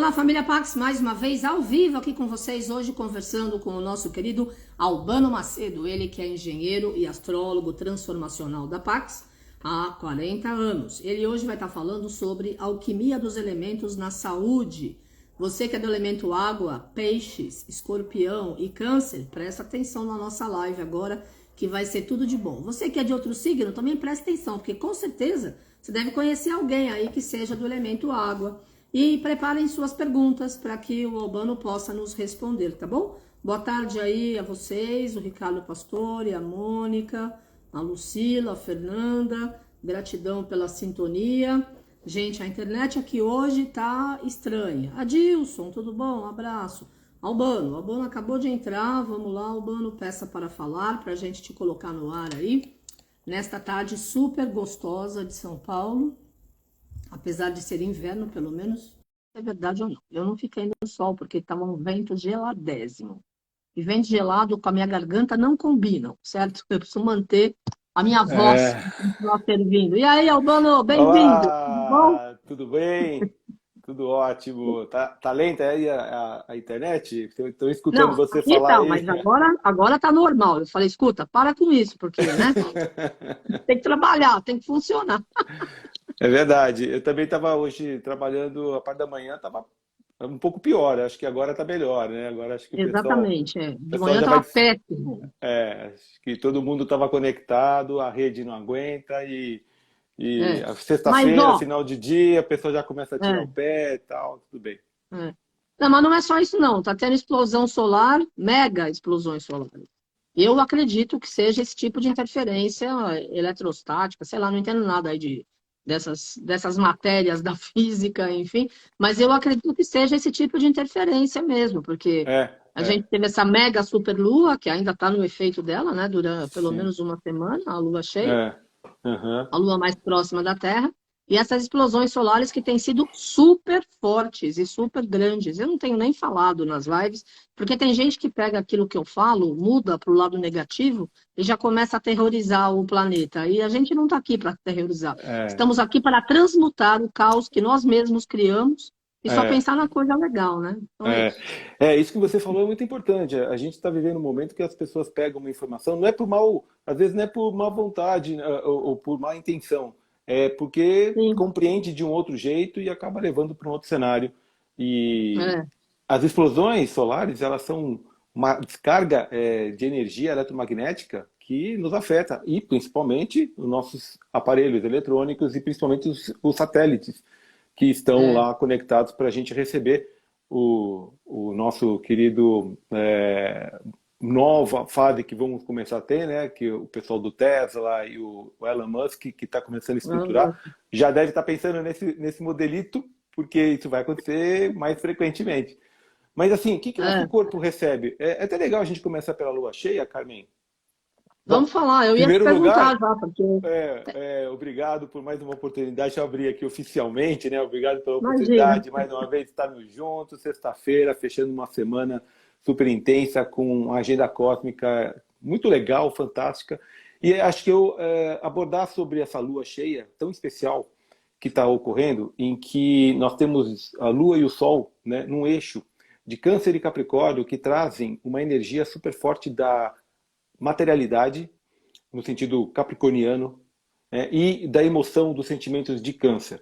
Olá, família Pax, mais uma vez ao vivo aqui com vocês, hoje conversando com o nosso querido Albano Macedo, ele que é engenheiro e astrólogo transformacional da Pax há 40 anos. Ele hoje vai estar falando sobre alquimia dos elementos na saúde. Você que é do elemento água, peixes, escorpião e câncer, presta atenção na nossa live agora, que vai ser tudo de bom. Você que é de outro signo, também presta atenção, porque com certeza você deve conhecer alguém aí que seja do elemento água. E preparem suas perguntas para que o Albano possa nos responder, tá bom? Boa tarde aí a vocês, o Ricardo Pastore, a Mônica, a Lucila, a Fernanda. Gratidão pela sintonia. Gente, a internet aqui hoje tá estranha. Adilson, tudo bom? Um abraço. Albano acabou de entrar. Vamos lá, Albano, peça para falar, para a gente te colocar no ar aí. Nesta tarde super gostosa de São Paulo. Apesar de ser inverno, pelo menos, é verdade ou não. Eu não fiquei no sol, porque estava um vento geladésimo. E vento gelado com a minha garganta não combinam, certo? Eu preciso manter a minha voz É... continuar servindo. E aí, Albano, bem-vindo. Tudo bom? Olá, tudo bem? Tudo ótimo. Tá lenta aí a internet? Estou escutando Não, você aqui falar tá, aí. mas agora tá normal. Eu falei, escuta, para com isso, porque, né? Tem que trabalhar, tem que funcionar. É verdade. Eu também estava hoje trabalhando a parte da manhã, estava um pouco pior. Acho que agora está melhor, né? Agora acho que o pessoal, Exatamente, é. o De pessoal manhã já vai. tava péssimo. Acho que todo mundo estava conectado, a rede não aguenta e É. a Mas, sexta-feira, ó, final de dia, a pessoa já começa a tirar o é. pé e tal, tudo bem. É. Não, mas não é só isso, não. Tá tendo explosão solar, mega explosões solares. Eu acredito que seja esse tipo de interferência eletrostática, sei lá, não entendo nada aí dessas matérias da física, enfim, mas eu acredito que seja esse tipo de interferência mesmo, porque É, a é, gente teve essa mega superlua, que ainda está no efeito dela, né, durante pelo sim. menos uma semana, a lua cheia, É, aham. a lua mais próxima da Terra, e essas explosões solares que têm sido super fortes e super grandes. Eu não tenho nem falado nas lives, porque tem gente que pega aquilo que eu falo, muda para o lado negativo e já começa a terrorizar o planeta. E a gente não está aqui para terrorizar. É, Estamos aqui para transmutar o caos que nós mesmos criamos e só é, pensar na coisa legal, né? Então é é. isso. Isso que você falou é muito importante. A gente está vivendo um momento que as pessoas pegam uma informação, não é por mal, às vezes não é por má vontade, ou por má intenção, é porque Sim, compreende de um outro jeito e acaba levando para um outro cenário. E é, as explosões solares, elas são uma descarga, de energia eletromagnética que nos afeta, e principalmente os nossos aparelhos eletrônicos e principalmente os satélites que estão é, lá conectados para a gente receber o nosso querido, nova fase que vamos começar a ter, né? Que o pessoal do Tesla e o Elon Musk, que está começando a estruturar, já deve estar pensando nesse modelito, porque isso vai acontecer mais frequentemente. Mas assim, o que que o nosso é. corpo recebe? É até legal a gente começar pela lua cheia, Carmen. Vamos Bom, falar, em eu ia te primeiro lugar, perguntar já, porque. obrigado por mais uma oportunidade. Deixa eu abrir aqui oficialmente, né? Obrigado pela Imagina. oportunidade, mais uma vez, estarmos juntos, sexta-feira, fechando uma semana super intensa, com uma agenda cósmica muito legal, fantástica. E acho que eu abordar sobre essa lua cheia tão especial que está ocorrendo, em que nós temos a lua e o sol, né, num eixo de Câncer e Capricórnio, que trazem uma energia super forte da materialidade, no sentido capricorniano, e da emoção dos sentimentos de Câncer.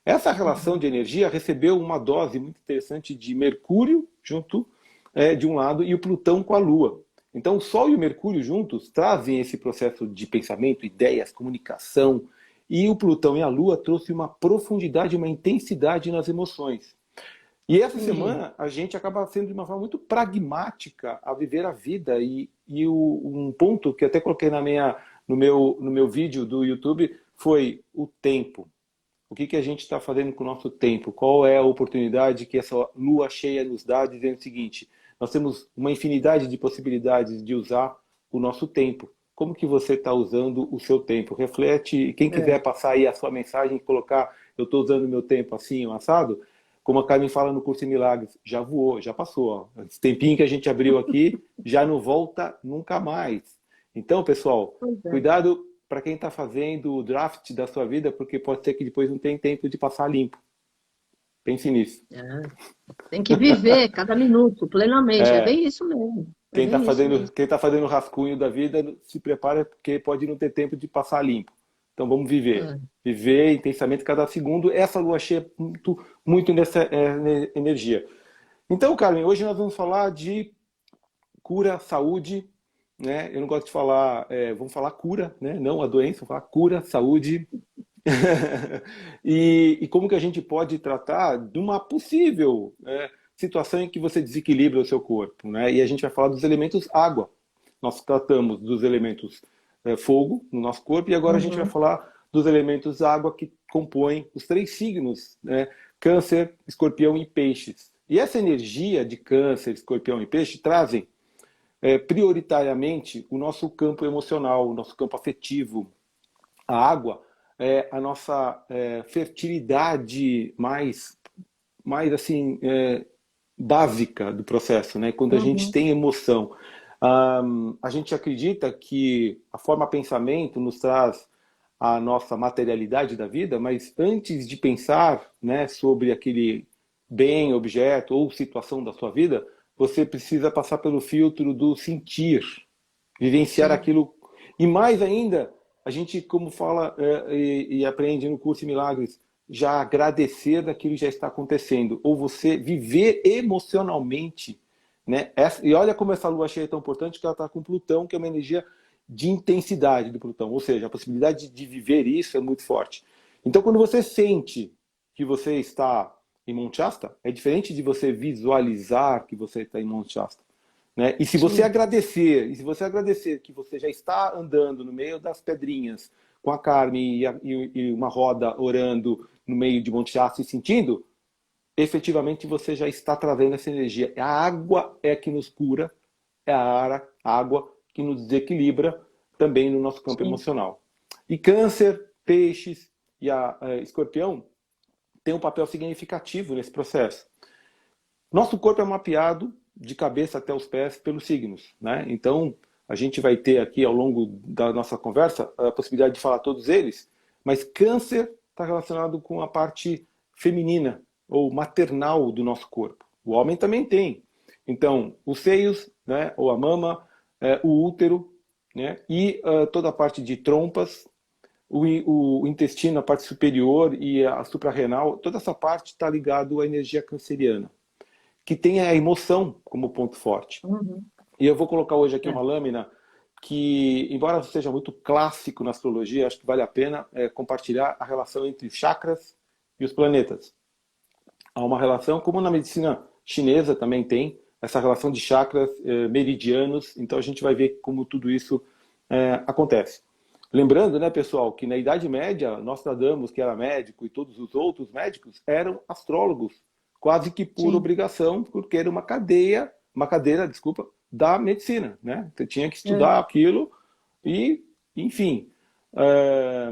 Essa relação de energia recebeu uma dose muito interessante de Mercúrio junto, de um lado, e o Plutão com a Lua. Então, o Sol e o Mercúrio juntos trazem esse processo de pensamento, ideias, comunicação, e o Plutão e a Lua trouxe uma profundidade, uma intensidade nas emoções. E essa Hum. semana a gente acaba sendo de uma forma muito pragmática a viver a vida. Um ponto que até coloquei no meu vídeo do YouTube foi o tempo. O que a gente está fazendo com o nosso tempo? Qual é a oportunidade que essa lua cheia nos dá, dizendo o seguinte: nós temos uma infinidade de possibilidades de usar o nosso tempo. Como que você está usando o seu tempo? Reflete, quem É. quiser passar aí a sua mensagem e colocar: eu estou usando o meu tempo assim, um assado, como a Carmen fala no curso em Milagres, já voou, já passou. Ó. Esse tempinho que a gente abriu aqui já não volta nunca mais. Então, pessoal, Pois é. cuidado para quem está fazendo o draft da sua vida, porque pode ser que depois não tenha tempo de passar limpo. Pense nisso. É, tem que viver cada minuto plenamente. É É, bem isso mesmo. É bem isso mesmo. quem tá fazendo o rascunho da vida, se prepara porque pode não ter tempo de passar limpo. Então vamos viver. É. Viver intensamente cada segundo. Essa lua cheia é muito nessa energia. Então, Carmen, hoje nós vamos falar de cura, saúde, né? Eu não gosto de falar, vamos falar cura, né? Não a doença, vamos falar cura, saúde. E como que a gente pode tratar de uma possível situação em que você desequilibra o seu corpo, né? E a gente vai falar dos elementos água. Nós tratamos dos elementos fogo no nosso corpo e agora a gente vai Uhum. falar dos elementos água que compõem os 3 signos, né? Câncer, Escorpião e Peixes. E essa energia de Câncer, Escorpião e Peixe trazem prioritariamente o nosso campo emocional, o nosso campo afetivo. A água é a nossa fertilidade mais assim, básica do processo, né? Quando a gente Uhum. tem emoção. A gente acredita que a forma pensamento nos traz a nossa materialidade da vida, mas antes de pensar, né, sobre aquele bem, objeto ou situação da sua vida, você precisa passar pelo filtro do sentir, vivenciar Sim. aquilo. E mais ainda, a gente, como fala e aprende no curso de Milagres, já agradecer daquilo que já está acontecendo, ou você viver emocionalmente, né? E olha como essa lua cheia é tão importante que ela está com Plutão, que é uma energia de intensidade do Plutão, ou seja, a possibilidade de viver isso é muito forte. Então, quando você sente que você está em Monte Shasta, é diferente de você visualizar que você está em Monte Shasta. Né? Sim. E se você agradecer que você já está andando no meio das pedrinhas com a Carmen e uma roda orando no meio de Monte Shasta e sentindo, efetivamente você já está trazendo essa energia. A água é que nos cura, é a água que nos desequilibra também no nosso campo Sim. emocional. E Câncer, Peixes e a Escorpião tem um papel significativo nesse processo. Nosso corpo é mapeado de cabeça até os pés pelos signos, né? Então, a gente vai ter aqui ao longo da nossa conversa a possibilidade de falar todos eles, mas Câncer está relacionado com a parte feminina ou maternal do nosso corpo. O homem também tem. Então, os seios, né, ou a mama, o útero, né, e toda a parte de trompas, o intestino, a parte superior e a suprarrenal, toda essa parte está ligado à energia canceriana que tem a emoção como ponto forte. Uhum. E eu vou colocar hoje aqui É. uma lâmina que, embora seja muito clássico na astrologia, acho que vale a pena compartilhar a relação entre os chakras e os planetas. Há uma relação, como na medicina chinesa também tem, essa relação de chakras, meridianos, então a gente vai ver como tudo isso acontece. Lembrando, né, pessoal, que na Idade Média, Nostradamus, que era médico, e todos os outros médicos eram astrólogos, quase que por Sim. obrigação, porque era uma cadeira, desculpa, da medicina, né? Você tinha que É. estudar aquilo e, enfim. é,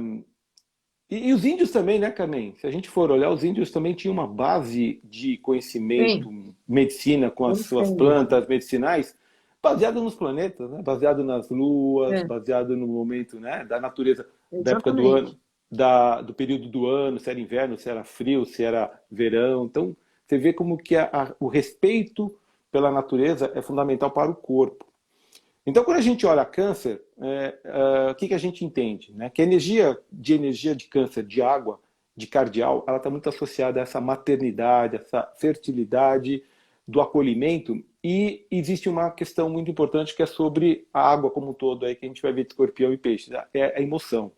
e os índios também, né, Carmen? Se a gente for olhar, os índios também tinham uma base de conhecimento, Tem. medicina com as Eles suas têm mesmo. plantas medicinais, baseado nos planetas, né? Baseado nas luas, É. baseado no momento, né, da natureza, da época do ano, Exatamente. do período do ano, se era inverno, se era frio, se era verão. Então, você vê como que o respeito pela natureza é fundamental para o corpo. Então, quando a gente olha câncer, o que a gente entende? Né? Que a energia de câncer, de água, de cardial, ela está muito associada a essa maternidade, essa fertilidade do acolhimento. E existe uma questão muito importante que é sobre a água como um todo, aí, que a gente vai ver de escorpião e peixe, é a emoção.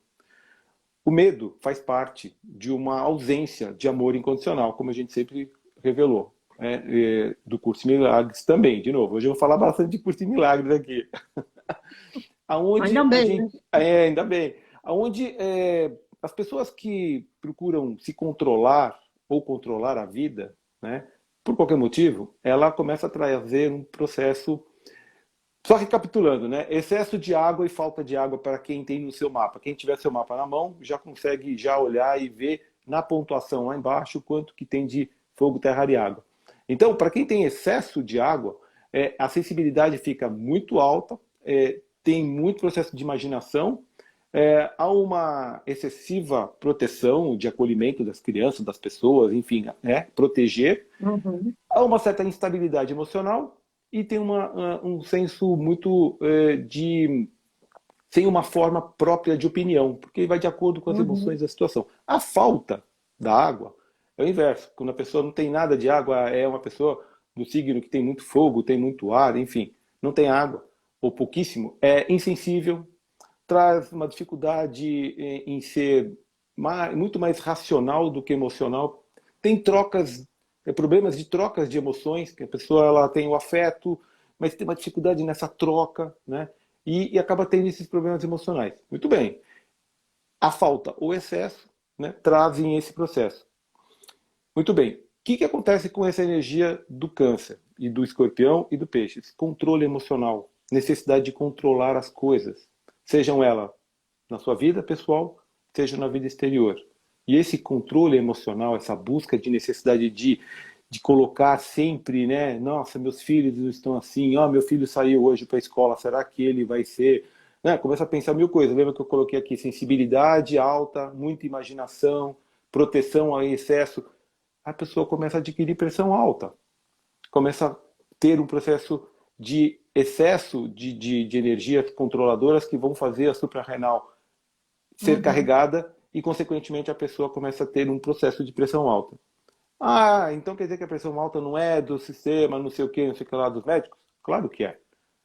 O medo faz parte de uma ausência de amor incondicional, como a gente sempre revelou. Do curso de milagres também, de novo. Hoje eu vou falar bastante de curso de milagres aqui. Ainda Aonde a bem, né? gente. Ainda bem. Aonde as pessoas que procuram se controlar ou controlar a vida, né, por qualquer motivo, ela começa a trazer um processo. Só recapitulando, né? Excesso de água e falta de água para quem tem no seu mapa. Quem tiver seu mapa na mão já consegue já olhar e ver na pontuação lá embaixo quanto que tem de fogo, terra e água. Então, para quem tem excesso de água, a sensibilidade fica muito alta, tem muito processo de imaginação, há uma excessiva proteção de acolhimento das crianças, das pessoas, enfim, proteger. Uhum. Há uma certa instabilidade emocional e tem um senso muito de sem uma forma própria de opinião, porque vai de acordo com as Uhum. emoções da situação. A falta da água é o inverso. Quando a pessoa não tem nada de água, é uma pessoa do signo que tem muito fogo, tem muito ar, enfim, não tem água, ou pouquíssimo, é insensível, traz uma dificuldade em ser muito mais racional do que emocional. Tem trocas, problemas de trocas de emoções, que a pessoa ela tem o afeto, mas tem uma dificuldade nessa troca, né? E acaba tendo esses problemas emocionais. Muito bem. A falta ou excesso, né, trazem esse processo. Muito bem. O que acontece com essa energia do câncer, e do escorpião e do peixe? Esse controle emocional, necessidade de controlar as coisas, sejam elas na sua vida pessoal, seja na vida exterior. E esse controle emocional, essa busca de necessidade de colocar sempre, né? Nossa, meus filhos estão assim, ó, meu filho saiu hoje para a escola, será que ele vai ser... Né? Começa a pensar mil coisas. Lembra que eu coloquei aqui sensibilidade alta, muita imaginação, proteção ao excesso. A pessoa começa a adquirir pressão alta, começa a ter um processo de excesso de energias controladoras que vão fazer a suprarrenal ser Uhum. carregada e, consequentemente, a pessoa começa a ter um processo de pressão alta. Ah, então quer dizer que a pressão alta não é do sistema, não sei o que, não sei o que lá dos médicos? Claro que é,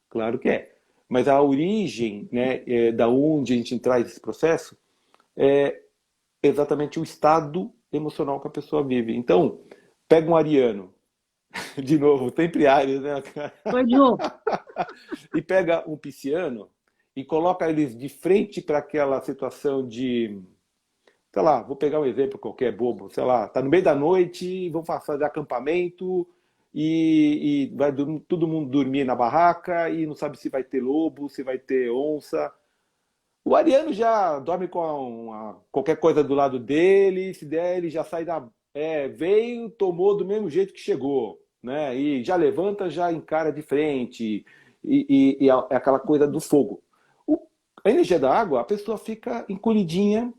claro que é. Mas a origem, né, da onde a gente traz esse processo é exatamente o estado emocional que a pessoa vive. Então, pega um ariano, de novo, sempre Ares, né? Oi, Ju. E pega um pisciano e coloca eles de frente para aquela situação de, sei lá, vou pegar um exemplo qualquer bobo, sei lá, tá no meio da noite, vão fazer acampamento e vai todo mundo dormir na barraca e não sabe se vai ter lobo, se vai ter onça. O ariano já dorme com qualquer coisa do lado dele, se der, ele já sai da. Veio, tomou do mesmo jeito que chegou, né? E já levanta, já encara de frente. E é aquela coisa do fogo. A energia da água, a pessoa fica encolhidinha,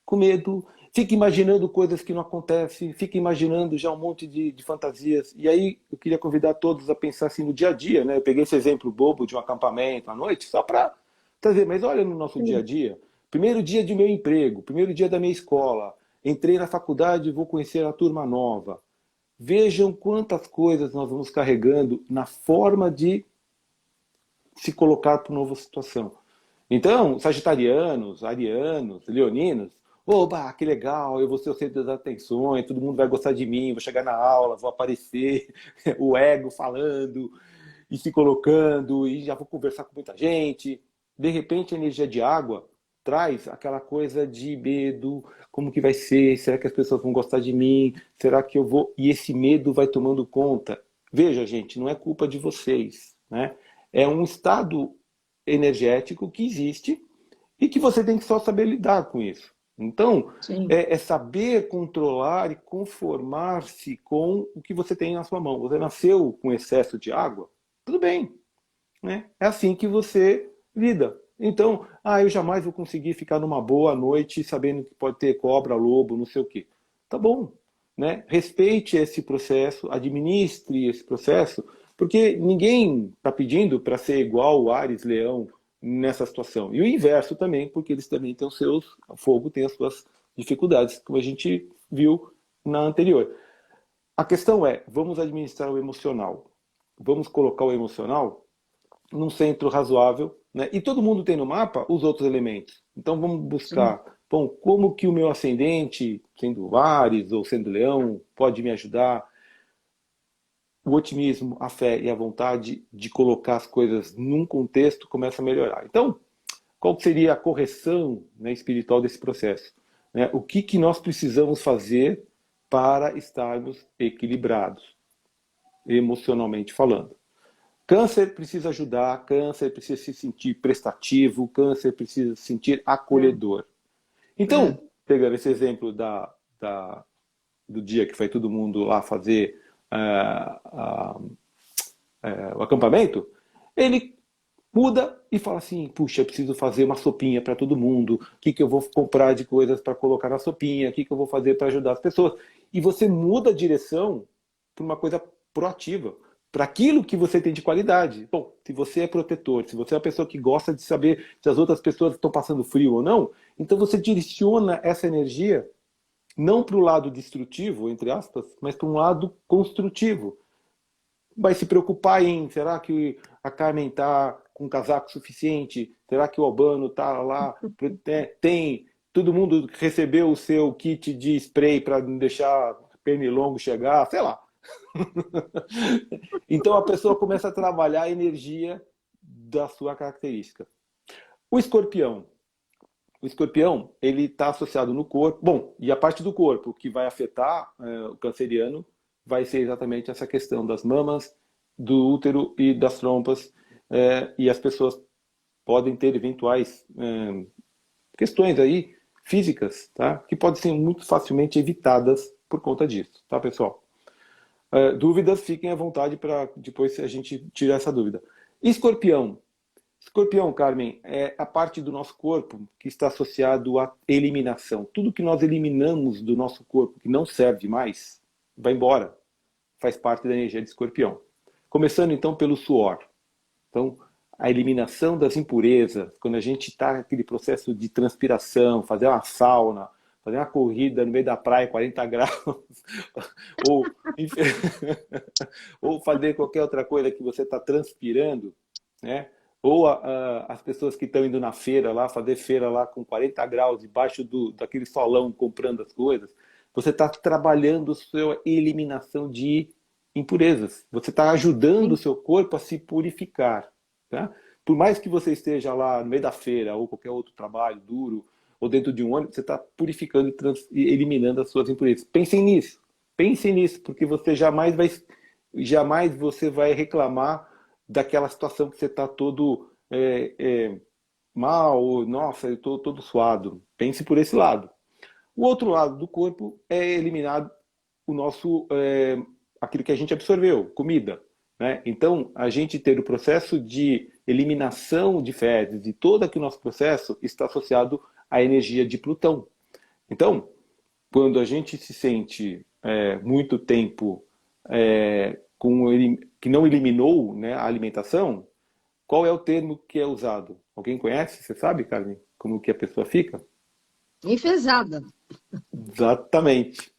com medo, fica imaginando coisas que não acontecem, fica imaginando já um monte de fantasias. E aí eu queria convidar todos a pensar assim no dia a dia, né? Eu peguei esse exemplo bobo de um acampamento à noite, só para trazer, mas olha no nosso dia a Sim. dia. Primeiro dia de meu emprego, primeiro dia da minha escola, entrei na faculdade e vou conhecer a turma nova. Vejam quantas coisas nós vamos carregando na forma de se colocar para uma nova situação. Então, sagitarianos, arianos, leoninos, oba, que legal, eu vou ser o centro das atenções, todo mundo vai gostar de mim, vou chegar na aula, vou aparecer, o ego falando e se colocando, e já vou conversar com muita gente. De repente, a energia de água traz aquela coisa de medo, como que vai ser, será que as pessoas vão gostar de mim, será que eu vou... E esse medo vai tomando conta. Veja, gente, não é culpa de vocês, né? É um estado energético que existe e que você tem que só saber lidar com isso. Então, Sim. é saber controlar e conformar-se com o que você tem na sua mão. Você nasceu com excesso de água? Tudo bem, né? É assim que você lida. Então, eu jamais vou conseguir ficar numa boa noite sabendo que pode ter cobra, lobo, não sei o quê. Tá bom, né? Respeite esse processo, administre esse processo, porque ninguém está pedindo para ser igual o Ares, Leão nessa situação. E o inverso também, porque eles também têm os seus, o fogo tem as suas dificuldades, como a gente viu na anterior. A questão é, vamos administrar o emocional. Vamos colocar o emocional num centro razoável, né? E todo mundo tem no mapa os outros elementos. Então vamos Sim. buscar, bom, como que o meu ascendente, sendo Ares ou sendo Leão, pode me ajudar? O otimismo, a fé e a vontade de colocar as coisas num contexto começa a melhorar. Então, qual seria a correção, né, espiritual desse processo? Né? O que nós precisamos fazer para estarmos equilibrados, emocionalmente falando? Câncer precisa ajudar, câncer precisa se sentir prestativo, câncer precisa se sentir acolhedor. Então, É. pegando esse exemplo do dia que foi todo mundo lá fazer o acampamento, ele muda e fala assim, puxa, eu preciso fazer uma sopinha para todo mundo, o que, que eu vou comprar de coisas para colocar na sopinha, o que, que eu vou fazer para ajudar as pessoas. E você muda a direção para uma coisa proativa, para aquilo que você tem de qualidade. Bom, se você é protetor, se você é uma pessoa que gosta de saber se as outras pessoas estão passando frio ou não, então você direciona essa energia não para o lado destrutivo, entre aspas, mas para um lado construtivo. Vai se preocupar em, será que a Carmen está com casaco suficiente? Será que o Albano está lá? Tem, todo mundo recebeu o seu kit de spray para não deixar pernilongo chegar? Sei lá. Então a pessoa começa a trabalhar a energia da sua característica. O escorpião. O escorpião, ele está associado no corpo. Bom, e a parte do corpo que vai afetar o canceriano vai ser exatamente essa questão das mamas, do útero e das trompas. E as pessoas podem ter eventuais questões aí físicas, tá? Que podem ser muito facilmente evitadas por conta disso, tá, pessoal? Dúvidas, fiquem à vontade para depois a gente tirar essa dúvida. Escorpião. Escorpião, Carmen, é a parte do nosso corpo que está associado à eliminação. Tudo que nós eliminamos do nosso corpo que não serve mais, vai embora. Faz parte da energia de escorpião. Começando então pelo suor. Então, a eliminação das impurezas, quando a gente está naquele processo de transpiração, fazer uma sauna, fazer uma corrida no meio da praia, 40 graus, ou, ou fazer qualquer outra coisa que você está transpirando, né? Ou as pessoas que estão indo na feira lá, fazer feira lá com 40 graus, debaixo daquele solão, comprando as coisas, você está trabalhando a sua eliminação de impurezas. Você está ajudando o seu corpo a se purificar. Tá? Por mais que você esteja lá no meio da feira, ou qualquer outro trabalho duro, ou dentro de um ônibus, você está purificando e eliminando as suas impurezas. Pensem nisso, porque você jamais você vai reclamar daquela situação que você está todo mal, ou, nossa, eu estou todo suado. Pense por esse lado. O outro lado do corpo é eliminar o nosso, aquilo que a gente absorveu, comida. Né? Então, a gente ter o processo de eliminação de fezes e todo aquele nosso processo está associado à energia de Plutão. Então, quando a gente se sente muito tempo que não eliminou, né, a alimentação, qual é o termo que é usado? Alguém conhece? Você sabe, Carmen, como que a pessoa fica? Enfesada. Exatamente.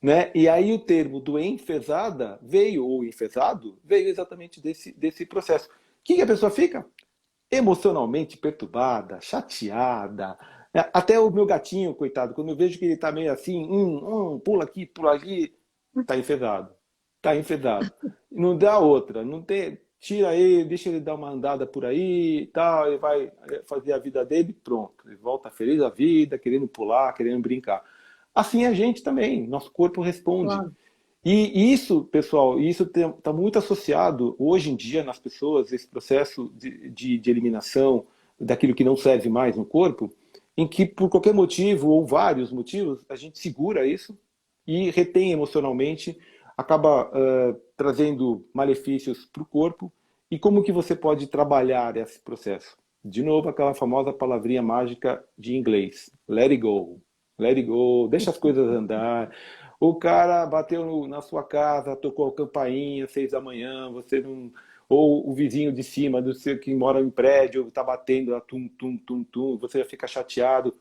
Né? E aí o termo do enfesada veio, ou enfesado, veio exatamente desse processo. O que a pessoa fica? Emocionalmente perturbada, chateada. Até o meu gatinho, coitado, quando eu vejo que ele está meio assim, pula aqui, está enfesado. Está enfesado. Não dá outra, não tem, tira ele, deixa ele dar uma andada por aí, tal, ele vai fazer a vida dele, pronto. Ele volta feliz à vida, querendo pular, querendo brincar. Assim a gente também, nosso corpo responde. Claro. E isso, pessoal, isso está muito associado hoje em dia nas pessoas, esse processo de eliminação daquilo que não serve mais no corpo, em que por qualquer motivo ou vários motivos a gente segura isso e retém emocionalmente, acaba trazendo malefícios para o corpo. E como que você pode trabalhar esse processo? De novo, aquela famosa palavrinha mágica de inglês, let it go. Let it go, deixa as coisas andar. O cara bateu na sua casa, tocou a campainha, 6 da manhã, você não... Ou o vizinho de cima, do seu que mora em prédio, está batendo, tum, tum, tum, tum, você já fica chateado,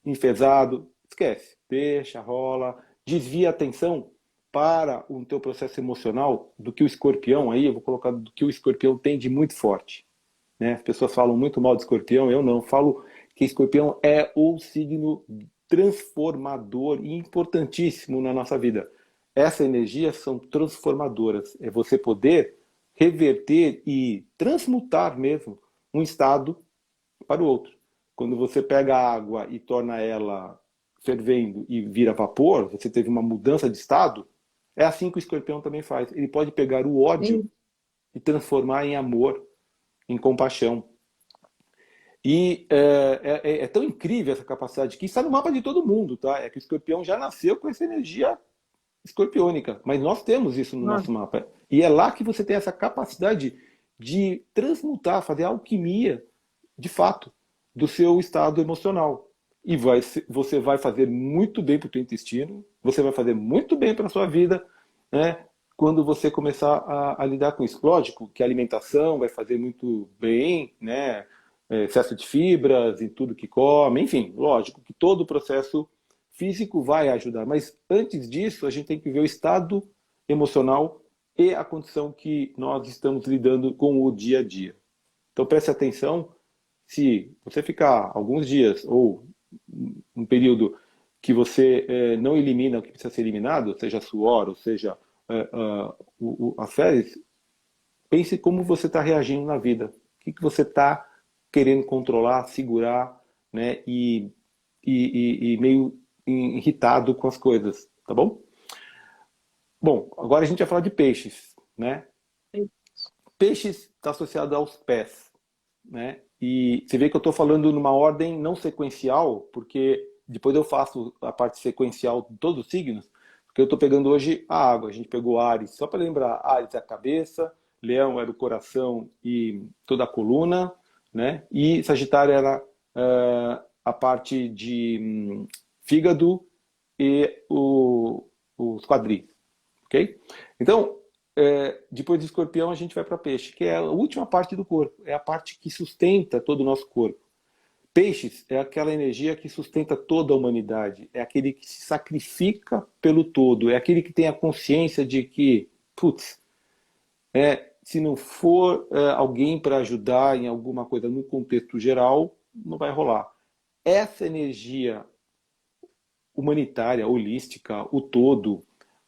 enfesado. Esquece, deixa, rola, desvia a atenção para o teu processo emocional do que o escorpião, aí eu vou colocar do que o escorpião tem de muito forte. Né? As pessoas falam muito mal de escorpião, eu não. Falo que escorpião é o signo transformador e importantíssimo na nossa vida. Essas energias são transformadoras. É você poder reverter e transmutar mesmo um estado para o outro. Quando você pega a água e torna ela fervendo e vira vapor, você teve uma mudança de estado, é assim que o escorpião também faz. Ele pode pegar o ódio e transformar em amor, em compaixão. E é tão incrível essa capacidade que está no mapa de todo mundo, tá? É que o escorpião já nasceu com essa energia escorpiônica, mas nós temos isso no nosso mapa. E é lá que você tem essa capacidade de transmutar, fazer alquimia, de fato, do seu estado emocional. E você vai fazer muito bem para o seu intestino, você vai fazer muito bem para a sua vida, né? Quando você começar a lidar com isso. Lógico que a alimentação vai fazer muito bem, né? Excesso de fibras em tudo que come, enfim, lógico que todo o processo físico vai ajudar. Mas antes disso, a gente tem que ver o estado emocional e a condição que nós estamos lidando com o dia a dia. Então preste atenção, se você ficar alguns dias ou um período que você não elimina o que precisa ser eliminado, seja suor, ou seja as fezes, pense como você está reagindo na vida. O que você está querendo controlar, segurar, né? E meio irritado com as coisas, tá bom? Bom, agora a gente vai falar de peixes, né? Peixes está associado aos pés, né? E você vê que eu estou falando numa ordem não sequencial, porque depois eu faço a parte sequencial de todos os signos, porque eu estou pegando hoje a água. A gente pegou Áries, só para lembrar, Áries é a cabeça, Leão era o coração e toda a coluna, né? E Sagitário era a parte de fígado e os quadris, ok? Então, depois de Escorpião a gente vai para Peixe, que é a última parte do corpo, é a parte que sustenta todo o nosso corpo. Peixes é aquela energia que sustenta toda a humanidade, é aquele que se sacrifica pelo todo, é aquele que tem a consciência de que, putz, se não for alguém para ajudar em alguma coisa no contexto geral, não vai rolar. Essa energia humanitária, holística, o todo,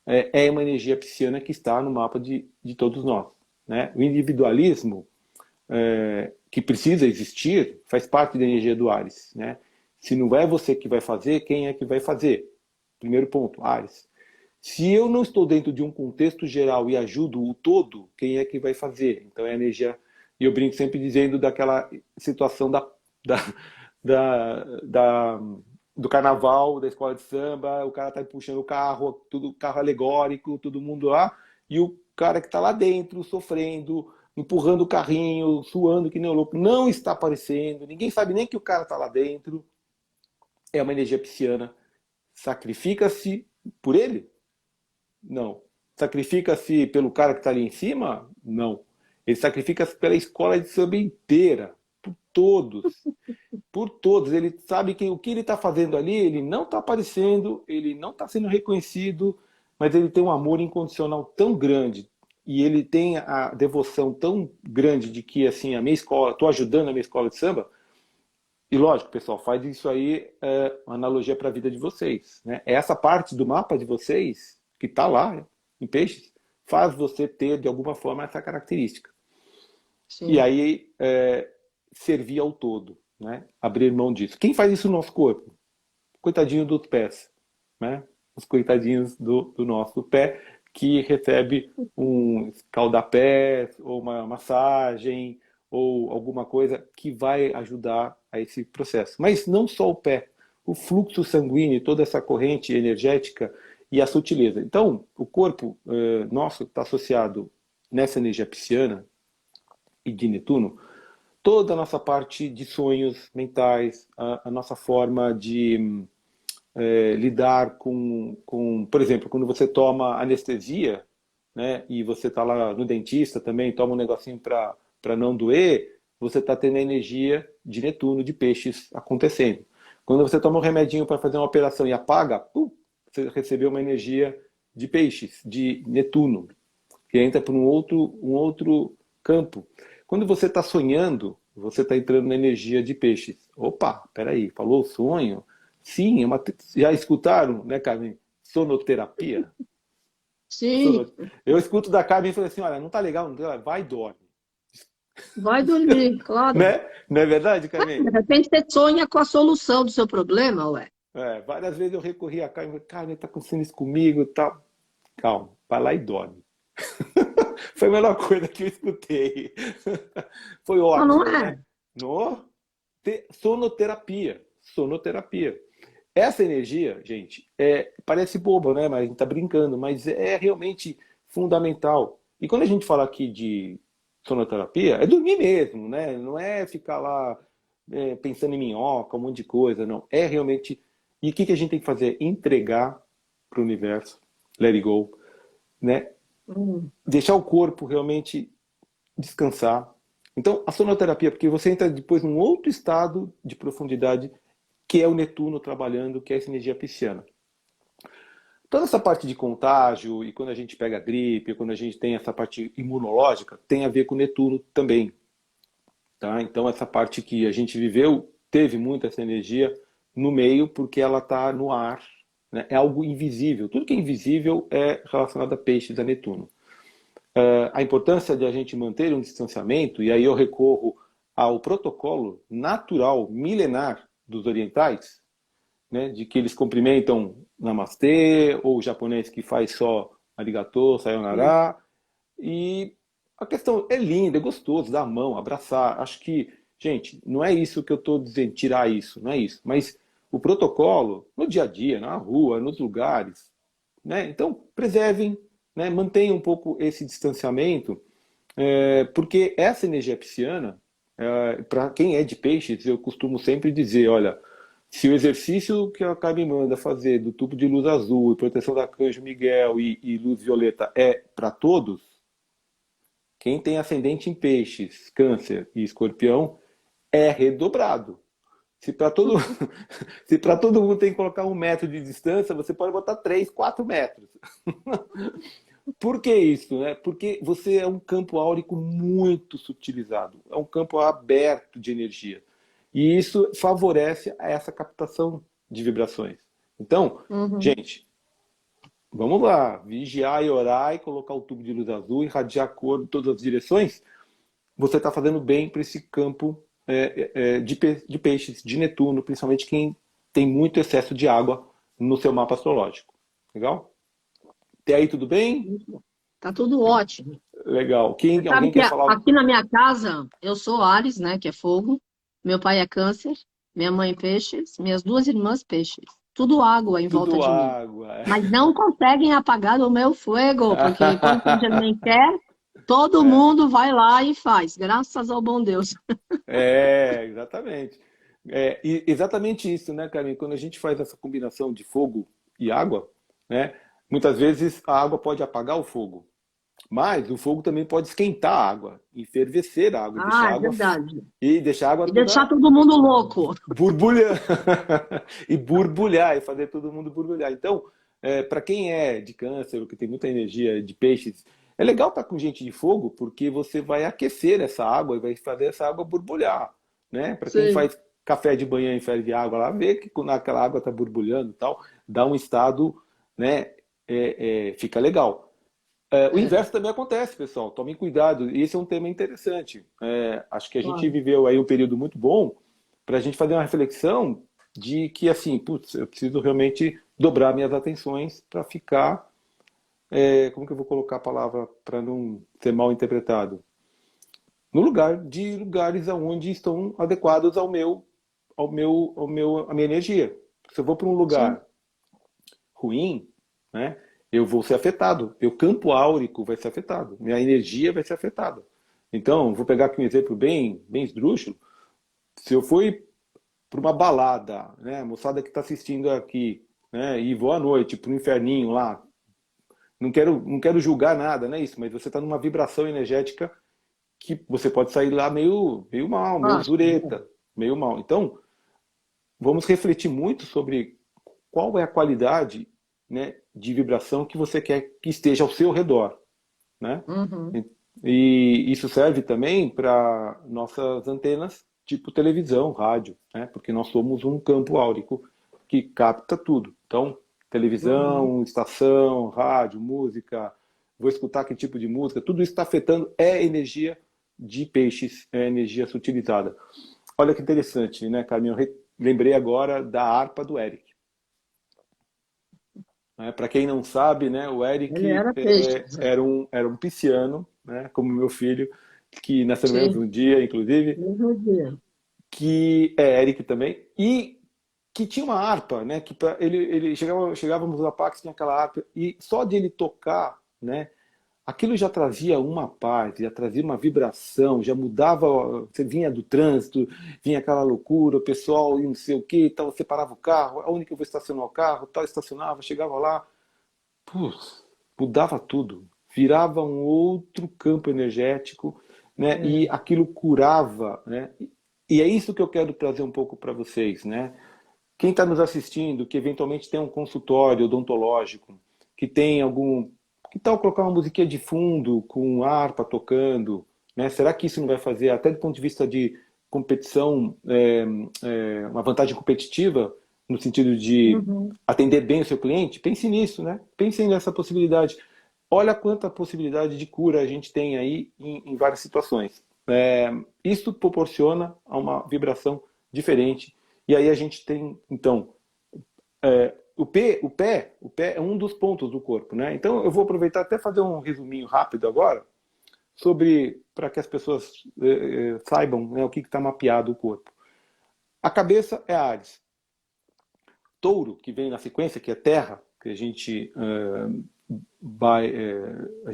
é uma energia pisciana que está no mapa de todos nós, né? O individualismo, que precisa existir, faz parte da energia do Áries, né? Se não é você que vai fazer, quem é que vai fazer? Primeiro ponto, Áries. Se eu não estou dentro de um contexto geral e ajudo o todo, quem é que vai fazer? Então é a energia, e eu brinco sempre dizendo daquela situação do carnaval, da escola de samba, o cara tá puxando o carro, tudo carro alegórico, todo mundo lá, e o cara que está lá dentro, sofrendo, empurrando o carrinho, suando que nem um louco, não está aparecendo, ninguém sabe nem que o cara está lá dentro. É uma energia pisciana. Sacrifica-se por ele? Não. Sacrifica-se pelo cara que está ali em cima? Não. Ele sacrifica-se pela escola de samba inteira, por todos. Por todos. Ele sabe que o que ele está fazendo ali, ele não está aparecendo, ele não está sendo reconhecido, mas ele tem um amor incondicional tão grande e ele tem a devoção tão grande de que, assim, a minha escola, estou ajudando a minha escola de samba. E lógico, pessoal, faz isso aí uma analogia para a vida de vocês, né? Essa parte do mapa de vocês, que está lá em Peixes, faz você ter, de alguma forma, essa característica. Sim. E aí, servir ao todo, né? Abrir mão disso. Quem faz isso no nosso corpo? Coitadinho dos pés, né? Os coitadinhos do nosso pé, que recebe um escaldapé, ou uma massagem, ou alguma coisa que vai ajudar a esse processo. Mas não só o pé, o fluxo sanguíneo, toda essa corrente energética e a sutileza. Então, o corpo nosso está associado nessa energia pisciana e de Netuno, toda a nossa parte de sonhos mentais, a nossa forma de lidar com, por exemplo, quando você toma anestesia, né, e você está lá no dentista também, toma um negocinho para não doer, você está tendo a energia de Netuno, de Peixes acontecendo. Quando você toma um remedinho para fazer uma operação e apaga, você recebeu uma energia de Peixes, de Netuno, que entra para um outro campo. Quando você está sonhando, você está entrando na energia de Peixes. Opa, peraí, falou sonho? Sim, já escutaram, né, Carmen? Sonoterapia? Sim. Eu escuto da Carmen e falei assim, olha, não tá legal, não tá, vai e dorme. Vai dormir, claro. Né? Não é verdade, Carmen? De repente você sonha com a solução do seu problema, ué. Várias vezes eu recorri a Carmen, Carmen, tá acontecendo isso comigo e tal. Calma, vai lá e dorme. Foi a melhor coisa que eu escutei. Foi ótimo, não é? né? Sonoterapia. Sonoterapia. Essa energia, gente, parece boba, né? Mas a gente tá brincando, mas é realmente fundamental. E quando a gente fala aqui de sonoterapia é dormir mesmo, né? Não é ficar lá pensando em minhoca, um monte de coisa, não. É realmente. E o que a gente tem que fazer? Entregar para o universo, let it go, né? Hum. Deixar o corpo realmente descansar. Então, a sonoterapia, porque você entra depois num outro estado de profundidade, que é o Netuno trabalhando, que é essa energia pisciana. Toda essa parte de contágio, e quando a gente pega a gripe, quando a gente tem essa parte imunológica, tem a ver com Netuno também. Tá? Então, essa parte que a gente viveu, teve muito essa energia no meio, porque ela está no ar, né? É algo invisível. Tudo que é invisível é relacionado a peixes, a Netuno. A importância de a gente manter um distanciamento, e aí eu recorro ao protocolo natural, milenar dos orientais, né, de que eles cumprimentam namastê, ou o japonês que faz só arigato, sayonara, e a questão é linda, é gostoso, dar a mão, abraçar. Acho que, gente, não é isso que eu estou dizendo, tirar isso, não é isso. Mas o protocolo, no dia a dia, na rua, nos lugares, né? Então, preservem, né? Mantenham um pouco esse distanciamento, porque essa energia pisciana, para quem é de peixes, eu costumo sempre dizer, olha, se o exercício que a Carmen manda fazer do tubo de luz azul e proteção da Arcanjo Miguel e luz violeta é para todos, quem tem ascendente em peixes, câncer e escorpião é redobrado. Se para todo, se para todo mundo tem que colocar 1 metro de distância, você pode botar 3, 4 metros. Por que isso? Né? Porque você é um campo áurico muito sutilizado, é um campo aberto de energia. E isso favorece a essa captação de vibrações. Então, Uhum. gente, vamos lá, vigiar e orar e colocar o tubo de luz azul, irradiar a cor em todas as direções. Você está fazendo bem para esse campo de peixes, de Netuno, principalmente quem tem muito excesso de água no seu mapa astrológico. Legal? Até aí tudo bem? Tá tudo ótimo. Legal. Você sabe Alguém que quer falar? aqui na minha casa, eu sou Áries, né, que é fogo. Meu pai é câncer, minha mãe peixes, minhas duas irmãs peixes. Tudo água em volta Tudo de mim. água. Mas não conseguem apagar o meu fogo, porque quando a gente quer, todo mundo vai lá e faz, graças ao bom Deus. Exatamente. Exatamente isso, né, Carmen? Quando a gente faz essa combinação de fogo e água, né, muitas vezes a água pode apagar o fogo, mas o fogo também pode esquentar a água, enfervecer a água Ah, é verdade. e deixar a água E deixar toda todo mundo louco. borbulhando e borbulhar e fazer todo mundo borbulhar. Então, para quem é de câncer ou que tem muita energia de peixes, é legal estar com gente de fogo porque você vai aquecer essa água e vai fazer essa água borbulhar, né? Para quem Sim. faz café de manhã e ferve água lá, vê que quando aquela água está borbulhando e tal, dá um estado, né? Fica legal. O É, inverso também acontece, pessoal. Tomem cuidado. Esse é um tema interessante. Acho que a gente claro. viveu aí um período muito bom para a gente fazer uma reflexão de que, assim, putz, eu preciso realmente dobrar minhas atenções para ficar. Como que eu vou colocar a palavra para não ser mal interpretado? No lugar de lugares onde estão adequados à minha energia. Se eu vou para um Sim. lugar ruim, né, eu vou ser afetado. Meu campo áurico vai ser afetado. Minha energia vai ser afetada. Então, vou pegar aqui um exemplo bem esdrúxulo. Se eu for para uma balada, né, a moçada que está assistindo aqui, né, e vou à noite para o inferninho lá, não quero julgar nada, não é isso, mas você está numa vibração energética que você pode sair lá meio mal, meio Ah, zureta, meio mal. Então, vamos refletir muito sobre qual é a qualidade, né, de vibração que você quer que esteja ao seu redor, né? uhum. E isso serve também para nossas antenas, tipo televisão, rádio, né? Porque nós somos um campo áurico que capta tudo. Então, Uhum. televisão, estação, rádio, música, vou escutar que tipo de música, tudo isso está afetando, energia de peixes, é energia sutilizada. Olha que interessante, né, Carminho? Eu lembrei agora da harpa do Eric. Para quem não sabe, né, o Ele Eric era peixe. era um pisciano, né, como meu filho, que nasceu no Sim. mesmo dia, inclusive, Mesmo dia. que é Eric também, e que tinha uma harpa, né, que chegávamos na Pax, tinha aquela harpa, e só de ele tocar, né, aquilo já trazia uma paz, já trazia uma vibração, já mudava, você vinha do trânsito, vinha aquela loucura, o pessoal e não sei o que, tal, você parava o carro, aonde que eu vou estacionar o carro, tal, estacionava, chegava lá, putz, mudava tudo, virava um outro campo energético, né? E aquilo curava, né? E é isso que eu quero trazer um pouco para vocês, né? Quem está nos assistindo, que eventualmente tem um consultório odontológico, que tem algum... Que tal colocar uma musiquinha de fundo com harpa tocando? Né? Será que isso não vai fazer, até do ponto de vista de competição, uma vantagem competitiva, no sentido de Uhum. atender bem o seu cliente? Pense nisso, né? Pense nessa possibilidade. Olha quanta possibilidade de cura a gente tem aí em várias situações. Isso proporciona uma vibração diferente. E aí a gente tem, então, o pé é um dos pontos do corpo, né? Então eu vou aproveitar até fazer um resuminho rápido agora sobre, para que as pessoas saibam, né, o que está mapeado o corpo. A cabeça é Áries. Touro, que vem na sequência, que é Terra, que a gente vai, a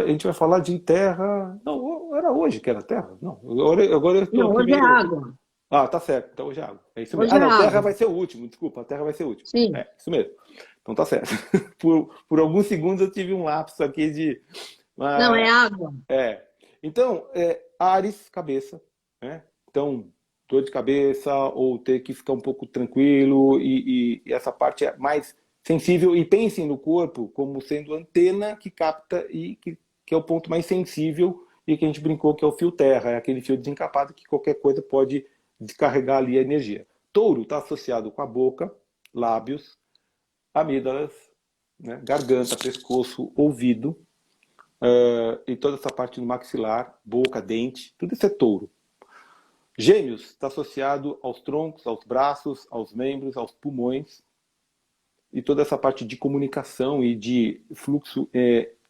gente vai falar de Terra. Não, era hoje que era Terra. Não, agora eu estou Não, aqui hoje é meio. água. Ah, tá certo. Então hoje é água. É isso mesmo. Hoje Ah, é não, Terra água. vai ser o último. Desculpa, a Terra vai ser o último. Sim. É, isso mesmo. Então tá certo. Por alguns segundos eu tive um lapso aqui de. Não, é ah, água. Então, Áries, cabeça, né? Então, dor de cabeça ou ter que ficar um pouco tranquilo e essa parte é mais sensível. E pensem no corpo como sendo antena que capta e que é o ponto mais sensível e que a gente brincou que é o fio terra, é aquele fio desencapado que qualquer coisa pode descarregar ali a energia. Touro está associado com a boca, lábios, amígdalas, né? Garganta, pescoço, ouvido, e toda essa parte do maxilar, boca, dente, tudo isso é touro. Gêmeos está associado aos troncos, aos braços, aos membros, aos pulmões, e toda essa parte de comunicação e de fluxo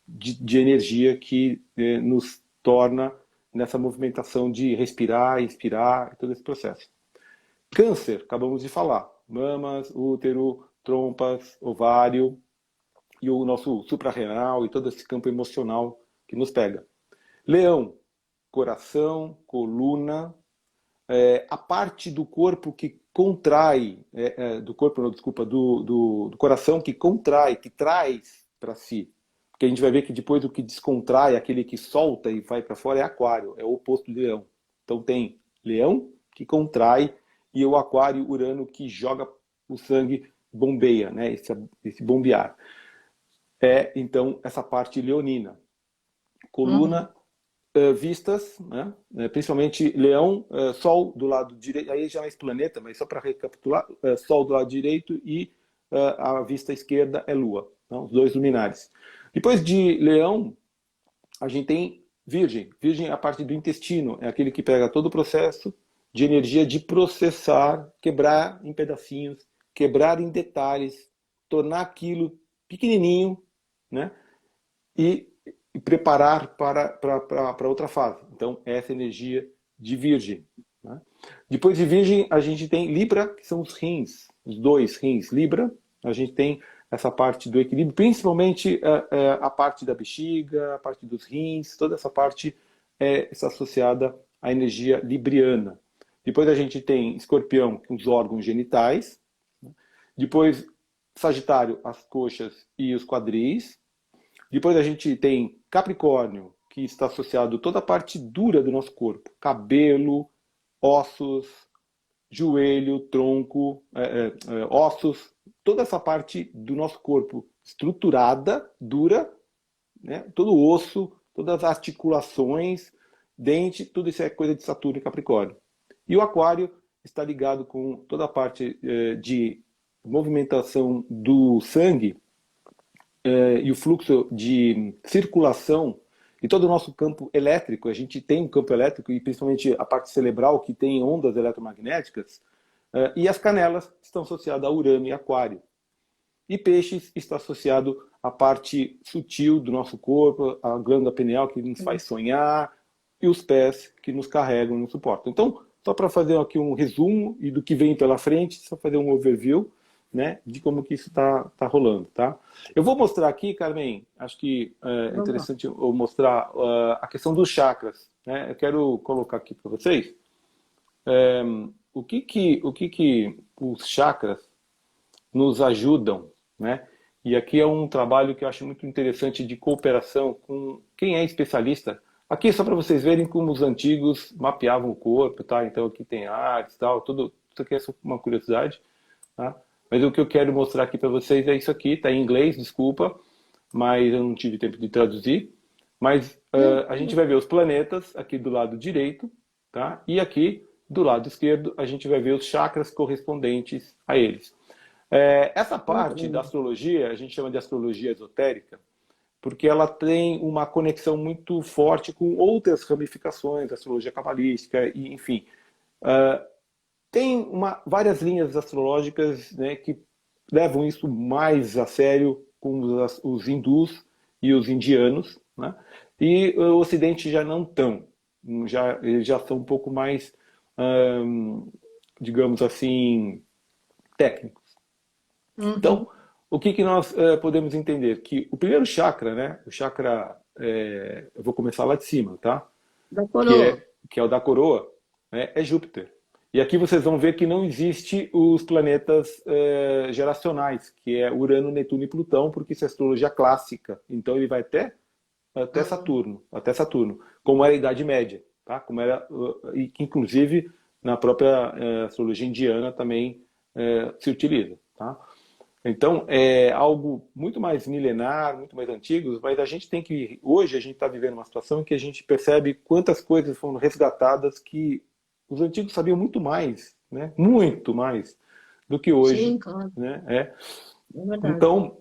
de energia que nos torna nessa movimentação de respirar, inspirar, todo esse processo. Câncer, acabamos de falar, mamas, útero, trompas, ovário, e o nosso suprarrenal e todo esse campo emocional que nos pega. Leão, coração, coluna, a parte do corpo que contrai, do corpo, não, desculpa, do coração que contrai, que traz para si. Porque a gente vai ver que depois o que descontrai, aquele que solta e vai para fora, é aquário, é o oposto de leão. Então tem leão que contrai e o aquário, Urano, que joga o sangue, bombeia, né? Esse bombear. Então, essa parte leonina. Uhum. Coluna, vistas, né? Principalmente Leão, Sol do lado direito, aí já mais planeta, mas só para recapitular, Sol do lado direito e a vista esquerda é Lua, então, os dois luminares. Depois de Leão, a gente tem Virgem. Virgem é a parte do intestino, é aquele que pega todo o processo de energia de processar, quebrar em pedacinhos, quebrar em detalhes, tornar aquilo pequenininho, né? E preparar para outra fase. Então, essa energia de Virgem. Né? Depois de Virgem, a gente tem Libra, que são os rins, os dois rins. Libra, a gente tem essa parte do equilíbrio, principalmente a parte da bexiga, a parte dos rins, toda essa parte está associada à energia libriana. Depois a gente tem Escorpião, os órgãos genitais. Depois, Sagitário, as coxas e os quadris. Depois a gente tem Capricórnio, que está associado a toda a parte dura do nosso corpo. Cabelo, ossos, joelho, tronco, ossos. Toda essa parte do nosso corpo estruturada, dura, né? Todo o osso, todas as articulações, dente, tudo isso é coisa de Saturno e Capricórnio. E o Aquário está ligado com toda a parte de movimentação do sangue e o fluxo de circulação e todo o nosso campo elétrico. A gente tem um campo elétrico e principalmente a parte cerebral que tem ondas eletromagnéticas, e as canelas estão associadas a Urano e Aquário. E Peixes está associado à parte sutil do nosso corpo, a glândula pineal que nos faz sonhar e os pés que nos carregam, nos suportam. Então, só para fazer aqui um resumo e do que vem pela frente, só fazer um overview, né, de como que isso tá rolando, tá? Eu vou mostrar aqui, Carmen, acho que é Vamos lá. interessante eu mostrar a questão dos chakras, né? Eu quero colocar aqui para vocês o que que os chakras nos ajudam, né? E aqui é um trabalho que eu acho muito interessante de cooperação com quem é especialista. Aqui é só para vocês verem como os antigos mapeavam o corpo, tá? Então aqui tem artes, tal, tudo. Isso aqui é só uma curiosidade, tá? Mas o que eu quero mostrar aqui para vocês é isso aqui, tá em inglês, desculpa, mas eu não tive tempo de traduzir. Mas a gente vai ver os planetas aqui do lado direito, tá? E aqui do lado esquerdo a gente vai ver os chakras correspondentes a eles. Essa parte da astrologia, a gente chama de astrologia esotérica, porque ela tem uma conexão muito forte com outras ramificações da astrologia cabalística, e, enfim. Tem várias linhas astrológicas, né, que levam isso mais a sério, como os hindus e os indianos, né? E o Ocidente já não tão, eles já são um pouco mais, digamos assim, técnicos. Então, Uhum. o que que nós podemos entender? Que o primeiro chakra, né, o chakra, eu vou começar lá de cima, tá? Da que coroa. é, que é o da coroa, né, é Júpiter. E aqui vocês vão ver que não existe os planetas geracionais, que é Urano, Netuno e Plutão, porque isso é astrologia clássica. Então ele vai Ah, até Saturno, como era a Idade Média, tá? Como era, e que inclusive na própria astrologia indiana também se utiliza, tá? Então, é algo muito mais milenar, muito mais antigo, mas a gente tem que. Hoje, a gente está vivendo uma situação em que a gente percebe quantas coisas foram resgatadas que os antigos sabiam muito mais, né? Muito mais do que sim, hoje, claro. né? É verdade. Então,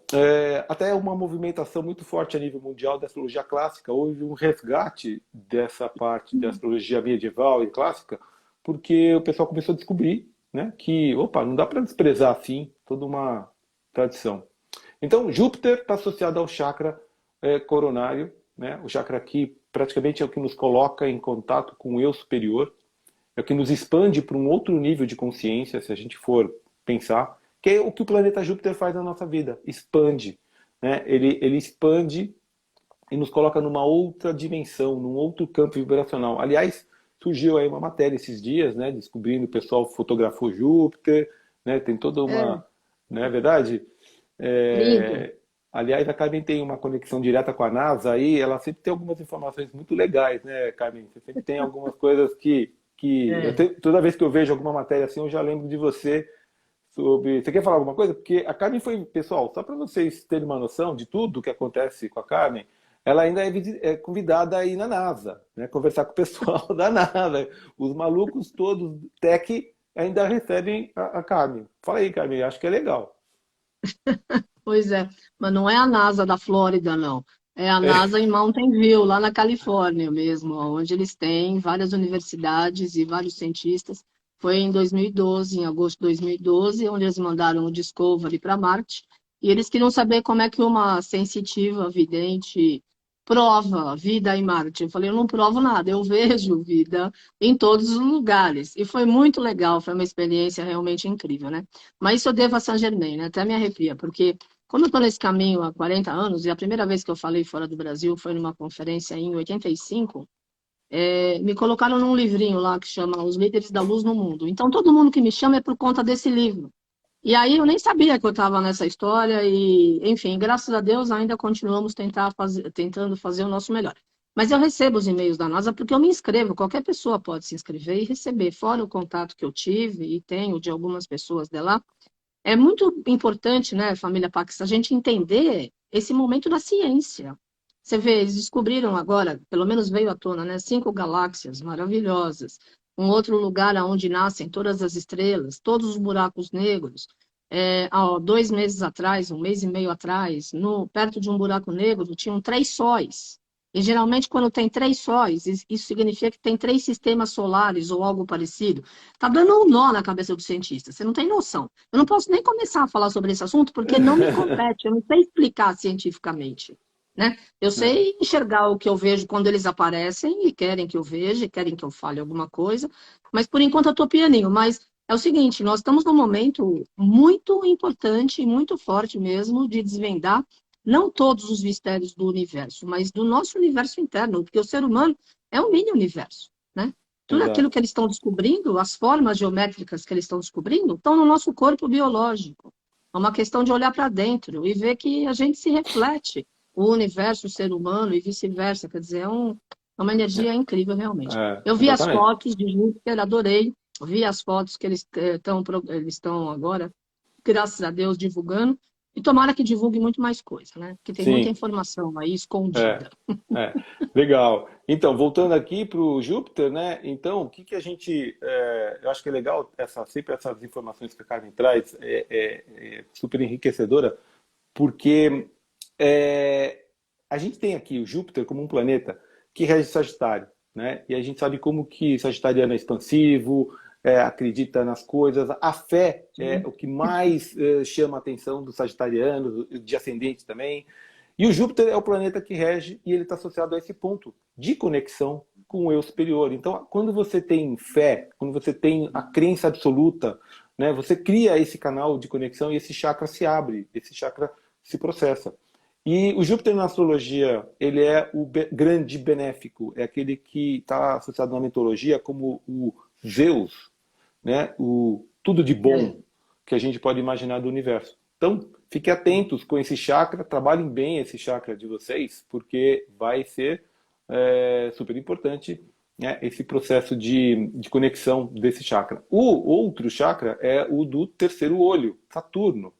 até uma movimentação muito forte a nível mundial da astrologia clássica. Houve um resgate dessa parte da astrologia medieval e clássica, porque o pessoal começou a descobrir, né, que, opa, não dá para desprezar assim toda uma tradição. Então, Júpiter está associado ao chakra coronário, né? O chakra aqui praticamente é o que nos coloca em contato com o eu superior, é o que nos expande para um outro nível de consciência, se a gente for pensar, que é o que o planeta Júpiter faz na nossa vida, expande, né? Ele expande e nos coloca numa outra dimensão, num outro campo vibracional. Aliás, surgiu aí uma matéria esses dias, né, descobrindo o pessoal fotografou Júpiter, né, tem toda É, uma, não é verdade? lindo. Aliás, a Carmen tem uma conexão direta com a NASA aí, ela sempre tem algumas informações muito legais, né, Carmen? Você sempre tem algumas coisas que É. toda vez que eu vejo alguma matéria assim, eu já lembro de você sobre. Você quer falar alguma coisa? Porque a Carmen foi, pessoal, só para vocês terem uma noção de tudo que acontece com a Carmen, ela ainda é convidada a ir na NASA, né, conversar com o pessoal da NASA. Os malucos todos, tech, ainda recebem a Carmen. Fala aí, Carmen, acho que é legal. Pois é, mas não é a NASA da Flórida, não. É a NASA em Mountain View, lá na Califórnia mesmo, onde eles têm várias universidades e vários cientistas. Foi em 2012, em agosto de 2012, onde eles mandaram o Discovery para Marte. E eles queriam saber como é que uma sensitiva, vidente, prova vida em Marte. Eu falei, eu não provo nada, eu vejo vida em todos os lugares. E foi muito legal, foi uma experiência realmente incrível, né? Mas isso eu devo a Saint Germain, né? Até me arrepia, porque como eu estou nesse caminho há 40 anos, e a primeira vez que eu falei fora do Brasil foi numa conferência em 85, me colocaram num livrinho lá que chama Os Líderes da Luz no Mundo. Então, todo mundo que me chama é por conta desse livro. E aí eu nem sabia que eu estava nessa história e, enfim, graças a Deus ainda continuamos tentando fazer o nosso melhor. Mas eu recebo os e-mails da NASA porque eu me inscrevo, qualquer pessoa pode se inscrever e receber, fora o contato que eu tive e tenho de algumas pessoas de lá. É muito importante, né, família Pax, a gente entender esse momento da ciência. Você vê, eles descobriram agora, pelo menos veio à tona, né, 5 galáxias maravilhosas, um outro lugar onde nascem todas as estrelas, todos os buracos negros. Há 2 meses atrás, um mês e meio atrás, perto de um buraco negro, tinham 3 sóis. E geralmente, quando tem 3 sóis, isso significa que tem 3 sistemas solares ou algo parecido. Está dando um nó na cabeça do cientista, você não tem noção. Eu não posso nem começar a falar sobre esse assunto porque não me compete, eu não sei explicar cientificamente, né? Eu sei enxergar o que eu vejo quando eles aparecem e querem que eu veja, e querem que eu fale alguma coisa, mas por enquanto eu estou pianinho. Mas É o seguinte, nós estamos num momento muito importante e muito forte mesmo de desvendar não todos os mistérios do universo, mas do nosso universo interno, porque o ser humano é um mini universo, né? Tudo aquilo Exato. que eles estão descobrindo, as formas geométricas que eles estão descobrindo, estão no nosso corpo biológico. É uma questão de olhar para dentro e ver que a gente se reflete, o universo, o ser humano e vice-versa. Quer dizer, é uma energia incrível realmente. Eu vi as Exatamente. fotos de Júpiter, adorei. Vi as fotos que eles estão agora, graças a Deus, divulgando. E tomara que divulgue muito mais coisa, né? Porque tem muita Sim. informação aí É, escondida. legal. Então, voltando aqui para o Júpiter, né? Então, o que que a gente, eu acho que é legal sempre essas informações que a Carmen traz, é super enriquecedora, porque a gente tem aqui o Júpiter como um planeta que rege Sagitário, né? E a gente sabe como que Sagitariano é expansivo, acredita nas coisas. A fé é o que mais chama a atenção dos sagitarianos, de ascendente também. E o Júpiter é o planeta que rege e ele está associado a esse ponto de conexão com o eu superior. Então, quando você tem fé, quando você tem a crença absoluta, né, você cria esse canal de conexão e esse chakra se abre, esse chakra se processa. E o Júpiter na astrologia, ele é o grande benéfico, é aquele que está associado na mitologia como o Zeus, né, o tudo de É. bom que a gente pode imaginar do universo. Então, fiquem atentos com esse chakra, trabalhem bem esse chakra de vocês, porque vai ser super importante, né, esse processo de conexão desse chakra. O outro chakra é o do terceiro olho, Saturno.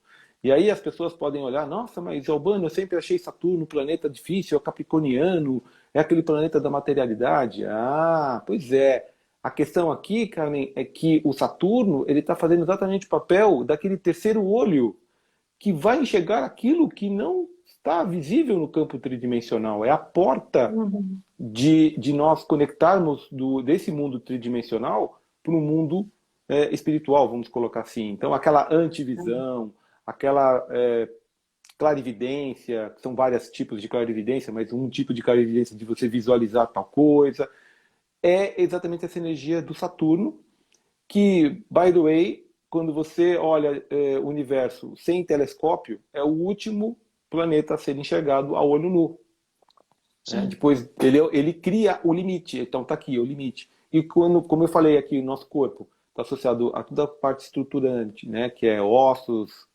E aí as pessoas podem olhar, nossa, mas Albano, eu sempre achei Saturno um planeta difícil, é o capricorniano, é aquele planeta da materialidade. Ah, pois é. A questão aqui, Carmen, é que o Saturno ele está fazendo exatamente o papel daquele terceiro olho que vai enxergar aquilo que não está visível no campo tridimensional. É a porta Uhum. de nós conectarmos desse mundo tridimensional para o mundo espiritual, vamos colocar assim. Então, aquela antivisão, aquela clarividência, são vários tipos de clarividência, mas um tipo de clarividência de você visualizar tal coisa, é exatamente essa energia do Saturno, que, by the way, quando você olha o universo sem telescópio, é o último planeta a ser enxergado a olho nu. Né? Sim. Depois ele cria o limite, então está aqui o limite. E quando, como eu falei aqui, o nosso corpo está associado a toda a parte estruturante, né? Que é ossos,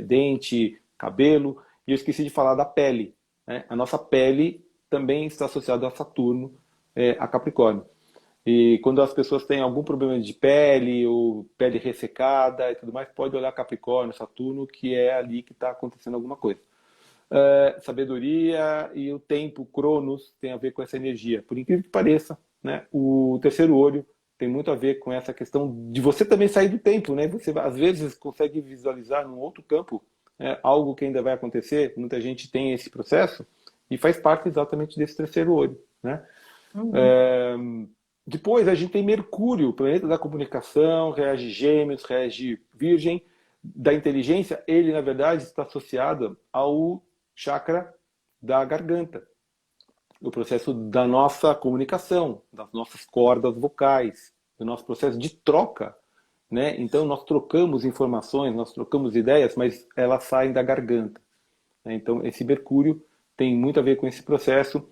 dente, cabelo, e eu esqueci de falar da pele. Né? A nossa pele também está associada a Saturno, a Capricórnio. E quando as pessoas têm algum problema de pele, ou pele ressecada e tudo mais, pode olhar Capricórnio, Saturno, que é ali que está acontecendo alguma coisa. Sabedoria e o tempo, Cronos, tem a ver com essa energia. Por incrível que pareça, né, o terceiro olho tem muito a ver com essa questão de você também sair do tempo. Né? Você, às vezes, consegue visualizar num outro campo algo que ainda vai acontecer. Muita gente tem esse processo e faz parte exatamente desse terceiro olho. Né? Uhum. Depois a gente tem Mercúrio, o planeta da comunicação, rege Gêmeos, rege Virgem, da inteligência. Ele, na verdade, está associado ao chakra da garganta, o processo da nossa comunicação, das nossas cordas vocais, do nosso processo de troca. Né? Então, nós trocamos informações, nós trocamos ideias, mas elas saem da garganta. Né? Então, esse Mercúrio tem muito a ver com esse processo.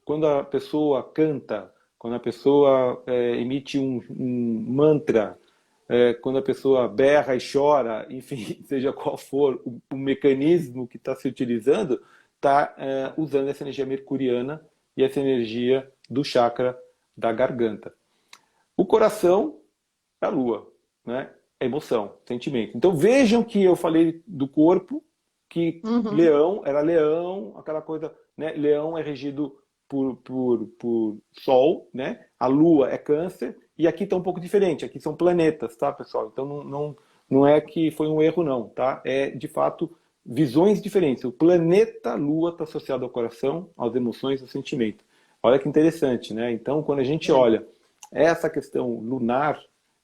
Quando a pessoa canta, quando a pessoa emite um mantra, quando a pessoa berra e chora, enfim, seja qual for o mecanismo que está se utilizando, está usando essa energia mercuriana e essa energia do chakra da garganta. O coração é a lua, né? É emoção, sentimento. Então vejam que eu falei do corpo, que Uhum. leão era leão, aquela coisa, né? Leão é regido por Sol, né? A Lua é Câncer, e aqui está um pouco diferente, aqui são planetas, tá, pessoal? Então não é que foi um erro, não, tá? É, de fato, visões diferentes. O planeta Lua está associado ao coração, às emoções, ao sentimento. Olha que interessante, né? Então, quando a gente É. olha essa questão lunar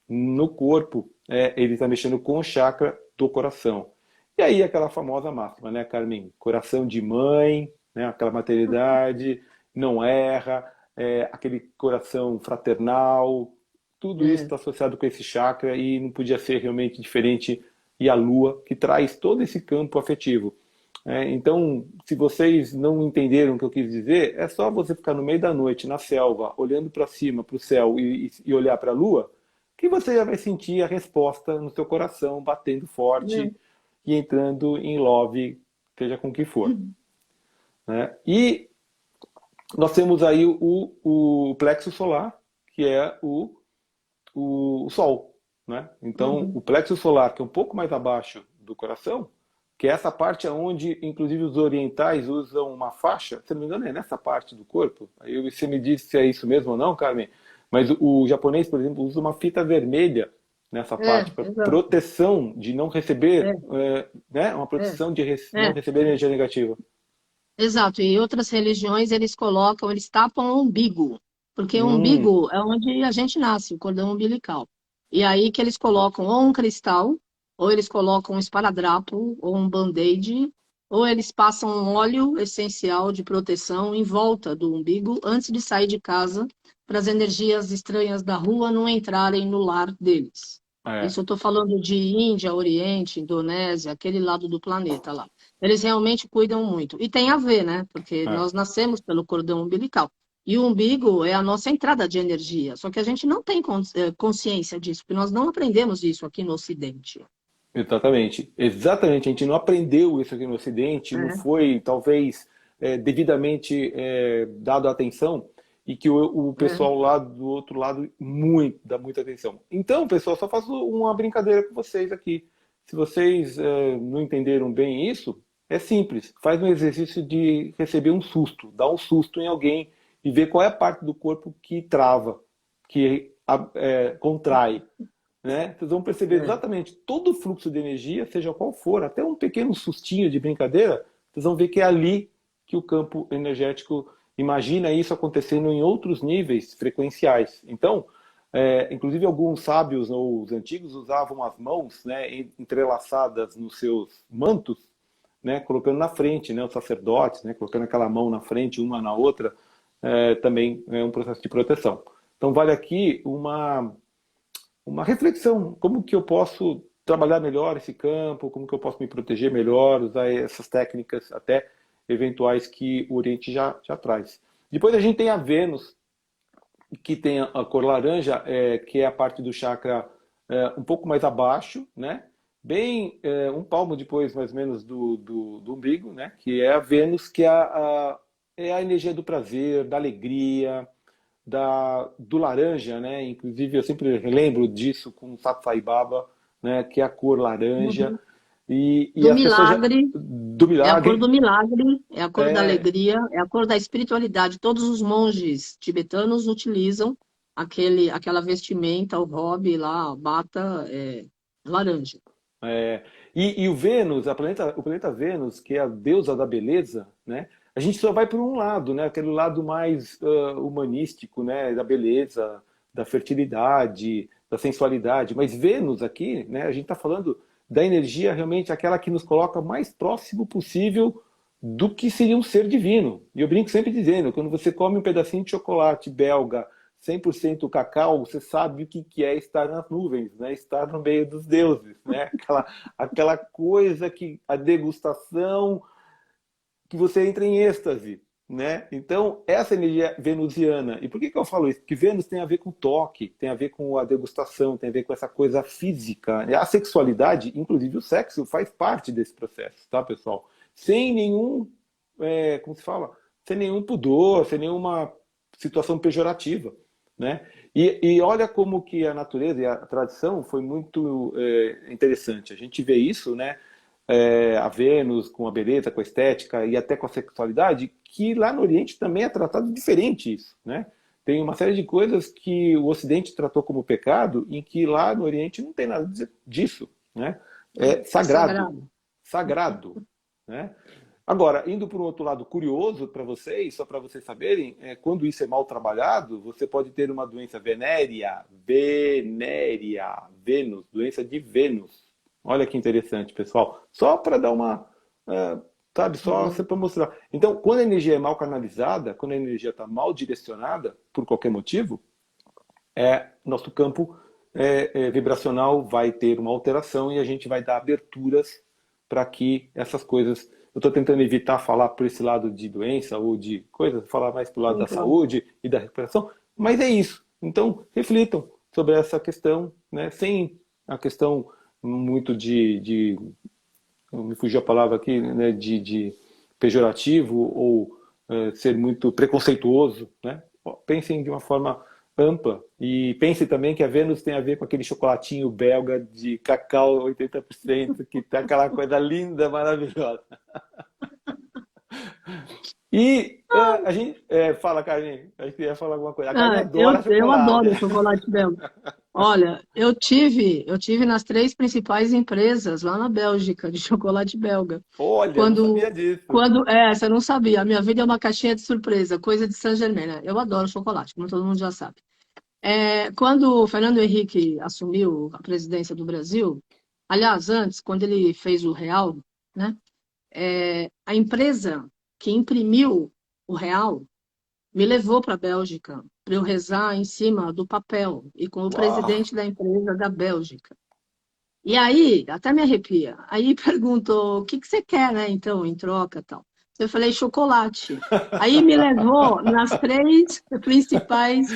no corpo, ele está mexendo com o chakra do coração. E aí aquela famosa máxima, né, Carmen? Coração de mãe, né, aquela maternidade, não erra, aquele coração fraternal, tudo isso está associado com esse chakra e não podia ser realmente diferente. E a Lua, que traz todo esse campo afetivo. Então, se vocês não entenderam o que eu quis dizer, é só você ficar no meio da noite, na selva, olhando para cima, para o céu e olhar para a Lua, que você já vai sentir a resposta no seu coração, batendo forte e entrando em love, seja com o que for. Né? E nós temos aí o plexo solar, que é o Sol. Né? Então, o plexo solar, que é um pouco mais abaixo do coração, que é essa parte onde, inclusive, os orientais usam uma faixa, se não me engano, é nessa parte do corpo. Aí você me diz se é isso mesmo ou não, Carmen. Mas o japonês, por exemplo, usa uma fita vermelha nessa parte, para proteção de não receber, né? Uma proteção de não receber energia negativa. Exato, e outras religiões eles colocam, eles tapam o umbigo, porque o umbigo é onde a gente nasce, o cordão umbilical. E aí que eles colocam ou um cristal, ou eles colocam um esparadrapo, ou um band-aid, ou eles passam um óleo essencial de proteção em volta do umbigo antes de sair de casa, para as energias estranhas da rua não entrarem no lar deles. Isso eu estou falando de Índia, Oriente, Indonésia, aquele lado do planeta lá. Eles realmente cuidam muito. E tem a ver, né? Porque nós nascemos pelo cordão umbilical. E o umbigo é a nossa entrada de energia. Só que a gente não tem consciência disso, porque nós não aprendemos isso aqui no Ocidente. Exatamente. Exatamente. A gente não aprendeu isso aqui no Ocidente, não foi, talvez, devidamente dado atenção, e que o pessoal lá do outro lado dá muita atenção. Então, pessoal, só faço uma brincadeira com vocês aqui. Se vocês não entenderam bem isso, é simples. Faz um exercício de receber um susto. Dá um susto em alguém e ver qual é a parte do corpo que trava, que contrai. Né? Vocês vão perceber exatamente todo o fluxo de energia, seja qual for, até um pequeno sustinho de brincadeira, vocês vão ver que é ali que o campo energético imagina isso acontecendo em outros níveis frequenciais. Então, inclusive alguns sábios ou os antigos usavam as mãos, né, entrelaçadas nos seus mantos, né, colocando na frente, né, os sacerdotes, né, colocando aquela mão na frente, uma na outra, também é um processo de proteção. Então vale aqui uma reflexão, como que eu posso trabalhar melhor esse campo, como que eu posso me proteger melhor, usar essas técnicas até eventuais que o Oriente já traz. Depois a gente tem a Vênus, que tem a cor laranja, que é a parte do chakra um pouco mais abaixo, né? Bem um palmo depois, mais ou menos, do umbigo, né? Que é a Vênus, que é a energia do prazer, da alegria, do laranja, né? Inclusive, eu sempre lembro disso com o Sat Sai Baba, né? Que é a cor laranja. E do milagre, do milagre. é a cor do milagre, é a cor da alegria, é a cor da espiritualidade. Todos os monges tibetanos utilizam aquela vestimenta, o robe lá, a bata laranja. E o Vênus, o planeta Vênus, que é a deusa da beleza, né? A gente só vai por um lado, né? Aquele lado mais humanístico, né? Da beleza, da fertilidade, da sensualidade. Mas Vênus aqui, né? A gente está falando da energia realmente aquela que nos coloca mais próximo possível do que seria um ser divino. E eu brinco sempre dizendo, quando você come um pedacinho de chocolate belga, 100% cacau, você sabe o que é estar nas nuvens, né? Estar no meio dos deuses, né? Aquela coisa que a degustação, que você entra em êxtase, né? Então, essa energia venusiana. E por que eu falo isso? Porque Vênus tem a ver com toque, tem a ver com a degustação, tem a ver com essa coisa física. A sexualidade, inclusive o sexo, faz parte desse processo, tá, pessoal? Sem nenhum, como se fala? Sem nenhum pudor, sem nenhuma situação pejorativa, né? E olha como que a natureza e a tradição foi muito interessante. A gente vê isso, né? A Vênus com a beleza, com a estética e até com a sexualidade, que lá no Oriente também é tratado diferente isso, né? Tem uma série de coisas que o Ocidente tratou como pecado, em que lá no Oriente não tem nada disso, né? É sagrado, sagrado, né? Agora, indo para um outro lado curioso para vocês, só para vocês saberem, quando isso é mal trabalhado, você pode ter uma doença venérea, Vênus, doença de Vênus. Olha que interessante, pessoal. Só para dar uma, sabe, só para mostrar. Então, quando a energia é mal canalizada, quando a energia está mal direcionada, por qualquer motivo, nosso campo vibracional vai ter uma alteração e a gente vai dar aberturas para que essas coisas... Eu estou tentando evitar falar por esse lado de doença ou de coisas, falar mais para o lado da Então, saúde e da recuperação, mas é isso. Então, reflitam sobre essa questão, né? Sem a questão muito me fugiu a palavra aqui, né? de pejorativo ou ser muito preconceituoso, né? Pensem de uma forma ampla e pense também que a Vênus tem a ver com aquele chocolatinho belga de cacau 80%, que tá aquela coisa linda, maravilhosa. E a gente... fala, Carlinhos, a gente ia falar alguma coisa. A Carlinhos adora eu chocolate. adoro chocolate belga. Olha, eu tive nas 3 principais empresas lá na Bélgica de chocolate belga. Olha, não Quando, sabia disso. você não sabia, a minha vida é uma caixinha de surpresa, coisa de Saint-Germain, né? Eu adoro chocolate, como todo mundo já sabe. Quando o Fernando Henrique assumiu a presidência do Brasil, aliás, antes, quando ele fez o real, né? A empresa que imprimiu o real me levou para a Bélgica para eu rezar em cima do papel e com o Uau. presidente da empresa da Bélgica. E aí, até me arrepia, aí perguntou, o que que você quer, né, então, em troca, tal. Eu falei, chocolate. Aí me levou nas 3 principais,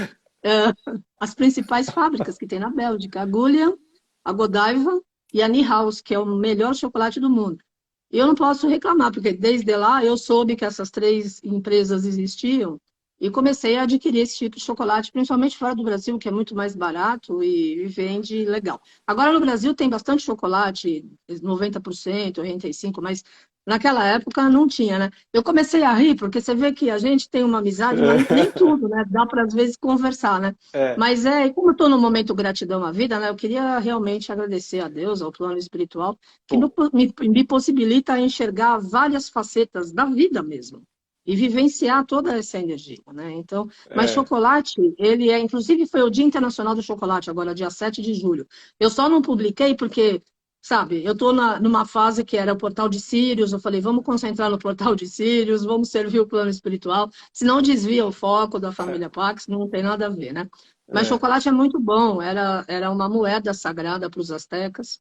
eh, as principais fábricas que tem na Bélgica, a Gullian, a Godiva e a Niehaus, que é o melhor chocolate do mundo. E eu não posso reclamar, porque desde lá eu soube que essas 3 empresas existiam e comecei a adquirir esse tipo de chocolate, principalmente fora do Brasil, que é muito mais barato e vende legal. Agora no Brasil tem bastante chocolate, 90%, 85%, mas naquela época não tinha, né? Eu comecei a rir, porque você vê que a gente tem uma amizade, mas nem tudo, né? Dá para às vezes conversar, né? É, Mas como eu estou no momento gratidão à vida, né? Eu queria realmente agradecer a Deus, ao plano espiritual, que bom, me possibilita enxergar várias facetas da vida mesmo e vivenciar toda essa energia, né? Então, mas é, chocolate, ele inclusive foi o Dia Internacional do Chocolate, agora dia 7 de julho. Eu só não publiquei porque, sabe, eu estou numa fase que era o portal de Sírios, eu falei, vamos concentrar no portal de Sírios, vamos servir o plano espiritual, senão desvia o foco da família Pax, não tem nada a ver, né? Mas é. chocolate é muito bom, era uma moeda sagrada para os astecas.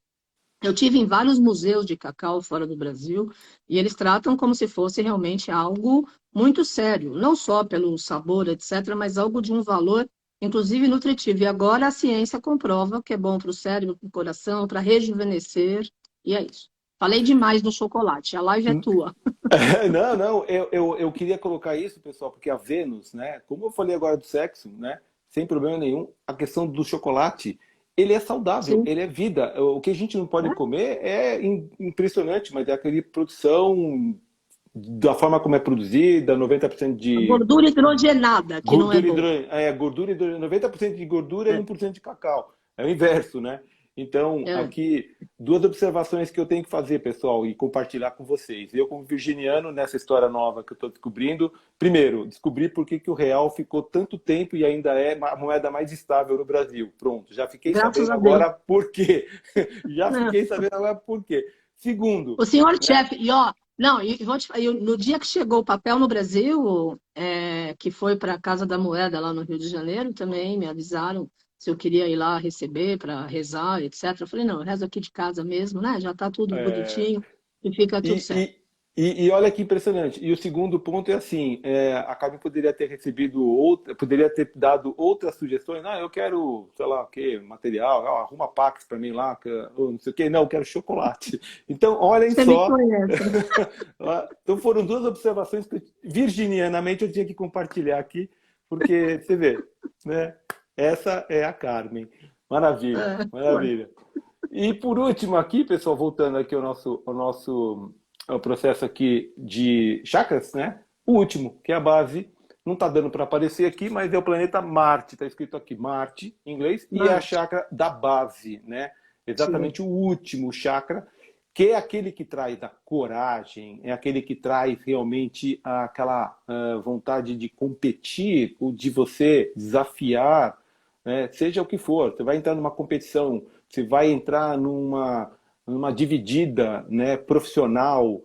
Eu tive em vários museus de cacau fora do Brasil e eles tratam como se fosse realmente algo muito sério, não só pelo sabor, etc., mas algo de um valor, inclusive nutritivo. E agora a ciência comprova que é bom para o cérebro, para o coração, para rejuvenescer, e é isso. Falei demais do chocolate, a live é tua. Não, não, eu queria colocar isso, pessoal, porque a Vênus, né, como eu falei agora do sexo, né, sem problema nenhum, a questão do chocolate, ele é saudável, Sim. ele é vida. O que a gente não pode É? comer é impressionante, mas é aquela produção, da forma como é produzida, 90% A de gordura hidrogenada, que não é gordura, boa. gordura, 90% de gordura e É, 1% de cacau. É o inverso, né? Então, é. aqui, 2 observações que eu tenho que fazer, pessoal, e compartilhar com vocês. Eu, como virginiano, nessa história nova que eu estou descobrindo, primeiro, descobri por que o real ficou tanto tempo e ainda é a moeda mais estável no Brasil. Pronto, já fiquei Graças sabendo a Deus. agora por quê. Já É. fiquei sabendo agora por quê. Segundo, O senhor né? chefe, e ó, não, e vou te, no dia que chegou o papel no Brasil, que foi para a Casa da Moeda lá no Rio de Janeiro, também me avisaram se eu queria ir lá receber para rezar, etc. Eu falei, não, eu rezo aqui de casa mesmo, né? Já está tudo É, bonitinho e fica tudo certo. E, e olha que impressionante. E o segundo ponto é assim: a Carmen poderia ter recebido outra, poderia ter dado outras sugestões. Ah, eu quero, sei lá, o que, material, arruma Pax para mim lá, ou não sei o que. Não, eu quero chocolate. Então, olhem Você me só. conhece. Então foram 2 observações que virginianamente eu tinha que compartilhar aqui, porque você vê, né? Essa é a Carmen. Maravilha, Foi. maravilha. E por último aqui, pessoal, voltando aqui ao processo aqui de chakras, né? O último, que é a base, não está dando para aparecer aqui, mas é o planeta Marte, está escrito aqui Marte em inglês, e é a Marte. chakra da base, né? Sim. Exatamente o último chakra, que é aquele que traz a coragem, é aquele que traz realmente aquela vontade de competir, ou de você desafiar, né? Seja o que for, você vai entrar numa competição, você vai entrar numa dividida, né, profissional,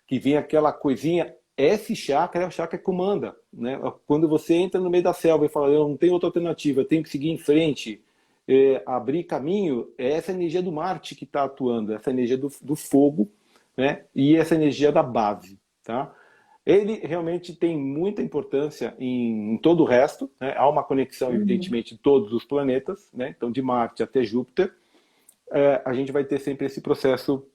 que vem aquela coisinha. esse chakra é o chakra que comanda, né? Quando você entra no meio da selva e fala, eu não tenho outra alternativa, eu tenho que seguir em frente, abrir caminho, é essa energia do Marte que está atuando, essa energia do fogo, né? E essa energia da base, tá? Ele realmente tem muita importância em todo o resto, né? Há uma conexão, evidentemente, de todos os planetas, né? Então, de Marte até Júpiter, a gente vai ter sempre esse processo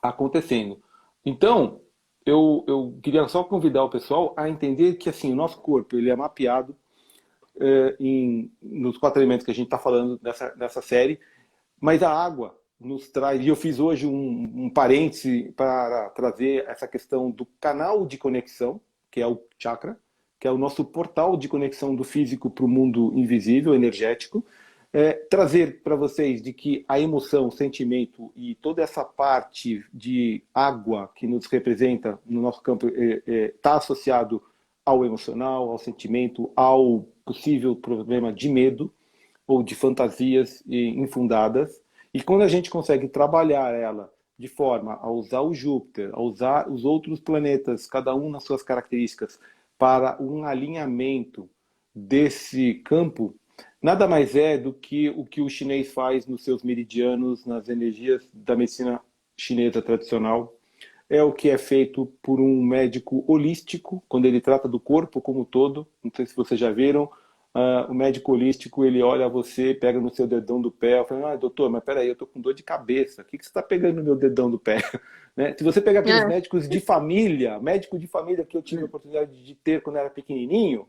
acontecendo. Então, eu queria só convidar o pessoal a entender que assim, o nosso corpo ele é mapeado nos 4 elementos que a gente está falando nessa série, mas a água nos traz, e eu fiz hoje um parêntese para trazer essa questão do canal de conexão, que é o chakra, que é o nosso portal de conexão do físico para o mundo invisível, energético, trazer para vocês de que a emoção, o sentimento e toda essa parte de água que nos representa no nosso campo está associado ao emocional, ao sentimento, ao possível problema de medo ou de fantasias infundadas. E quando a gente consegue trabalhar ela de forma a usar o Júpiter, a usar os outros planetas, cada um nas suas características, para um alinhamento desse campo, nada mais é do que o chinês faz nos seus meridianos, nas energias da medicina chinesa tradicional. É o que é feito por um médico holístico, quando ele trata do corpo como um todo. Não sei se vocês já viram. O médico holístico, ele olha você, pega no seu dedão do pé, fala, doutor, mas peraí, eu tô com dor de cabeça, o que você está pegando no meu dedão do pé? Né? Se você pegar aqueles médicos de família, médico de família que eu tive a oportunidade de ter quando era pequenininho,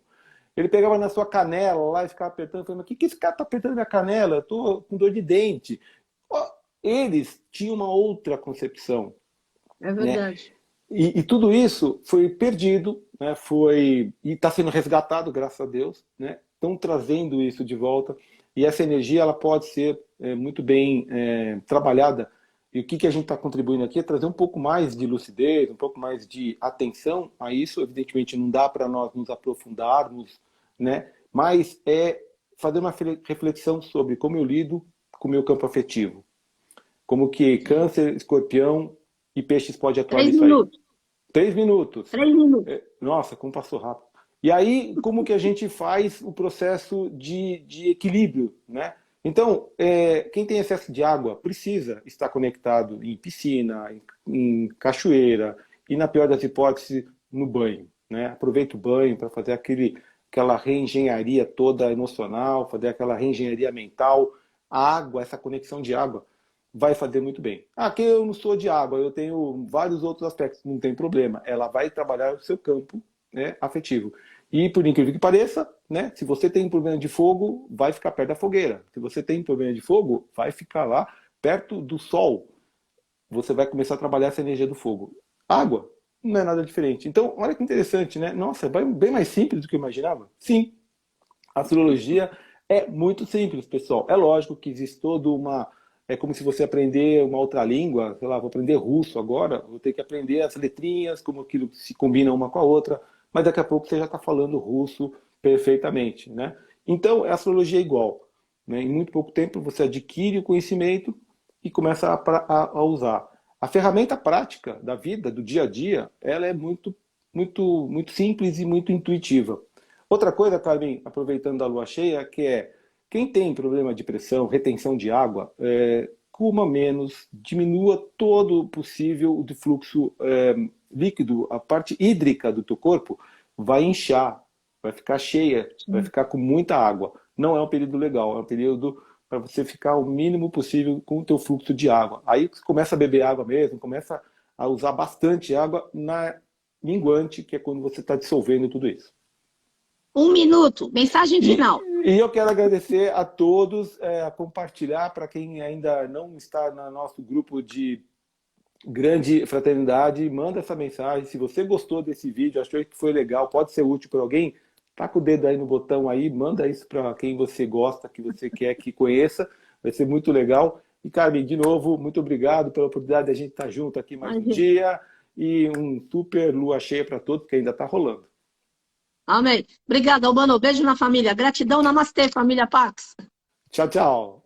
ele pegava na sua canela lá e ficava apertando, falando, o que esse cara tá apertando minha canela? Eu tô com dor de dente. Eles tinham uma outra concepção. É verdade. Né? E tudo isso foi perdido, né? E está sendo resgatado, graças a Deus, né? Estão trazendo isso de volta, e essa energia ela pode ser muito bem trabalhada. E o que a gente está contribuindo aqui é trazer um pouco mais de lucidez, um pouco mais de atenção a isso. Evidentemente não dá para nós nos aprofundarmos, né? Mas é fazer uma reflexão sobre como eu lido com o meu campo afetivo. Como que Câncer, Escorpião e Peixes pode atuar 3 nisso minutos. aí. 3 minutos. 3 minutos. Nossa, como passou rápido. E aí, como que a gente faz o processo de equilíbrio, né? Então, quem tem excesso de água precisa estar conectado em piscina, em cachoeira e, na pior das hipóteses, no banho, né? Aproveita o banho para fazer aquela reengenharia toda emocional, fazer aquela reengenharia mental. A água, essa conexão de água, vai fazer muito bem. Aqui eu não sou de água, eu tenho vários outros aspectos, não tem problema. Ela vai trabalhar o seu campo, né, afetivo. E por incrível que pareça, né, se você tem um problema de fogo, vai ficar perto da fogueira. Se você tem um problema de fogo, vai ficar lá perto do sol. Você vai começar a trabalhar essa energia do fogo. Água não é nada diferente. Então, olha que interessante, né? Nossa, é bem mais simples do que eu imaginava. Sim, a astrologia é muito simples, pessoal. É lógico que existe toda uma... É como se você aprender uma outra língua, sei lá, vou aprender russo agora, vou ter que aprender as letrinhas, como aquilo se combina uma com a outra, mas daqui a pouco você já está falando russo perfeitamente, né? Então, a astrologia é igual, né? Em muito pouco tempo você adquire o conhecimento e começa a usar. A ferramenta prática da vida, do dia a dia, ela é muito, muito, muito simples e muito intuitiva. Outra coisa, Carmen, aproveitando a lua cheia, que é quem tem problema de pressão, retenção de água, coma menos, diminua todo o possível de fluxo líquido, a parte hídrica do teu corpo vai inchar, vai ficar cheia, vai ficar com muita água. Não é um período legal, é um período para você ficar o mínimo possível com o teu fluxo de água. Aí você começa a beber água mesmo, começa a usar bastante água na minguante, que é quando você está dissolvendo tudo isso. 1 minuto, mensagem final. E eu quero agradecer a todos, compartilhar para quem ainda não está no nosso grupo de grande fraternidade, manda essa mensagem. Se você gostou desse vídeo, achou que foi legal, pode ser útil para alguém, taca o dedo aí no botão aí, manda isso para quem você gosta, que você quer que conheça, vai ser muito legal. E, Carmen, de novo, muito obrigado pela oportunidade de a gente estar junto aqui mais um dia, e um super lua cheia para todos, que ainda está rolando. Amém. Obrigada, Albano. Beijo na família. Gratidão. Namastê, família Pax. Tchau, tchau.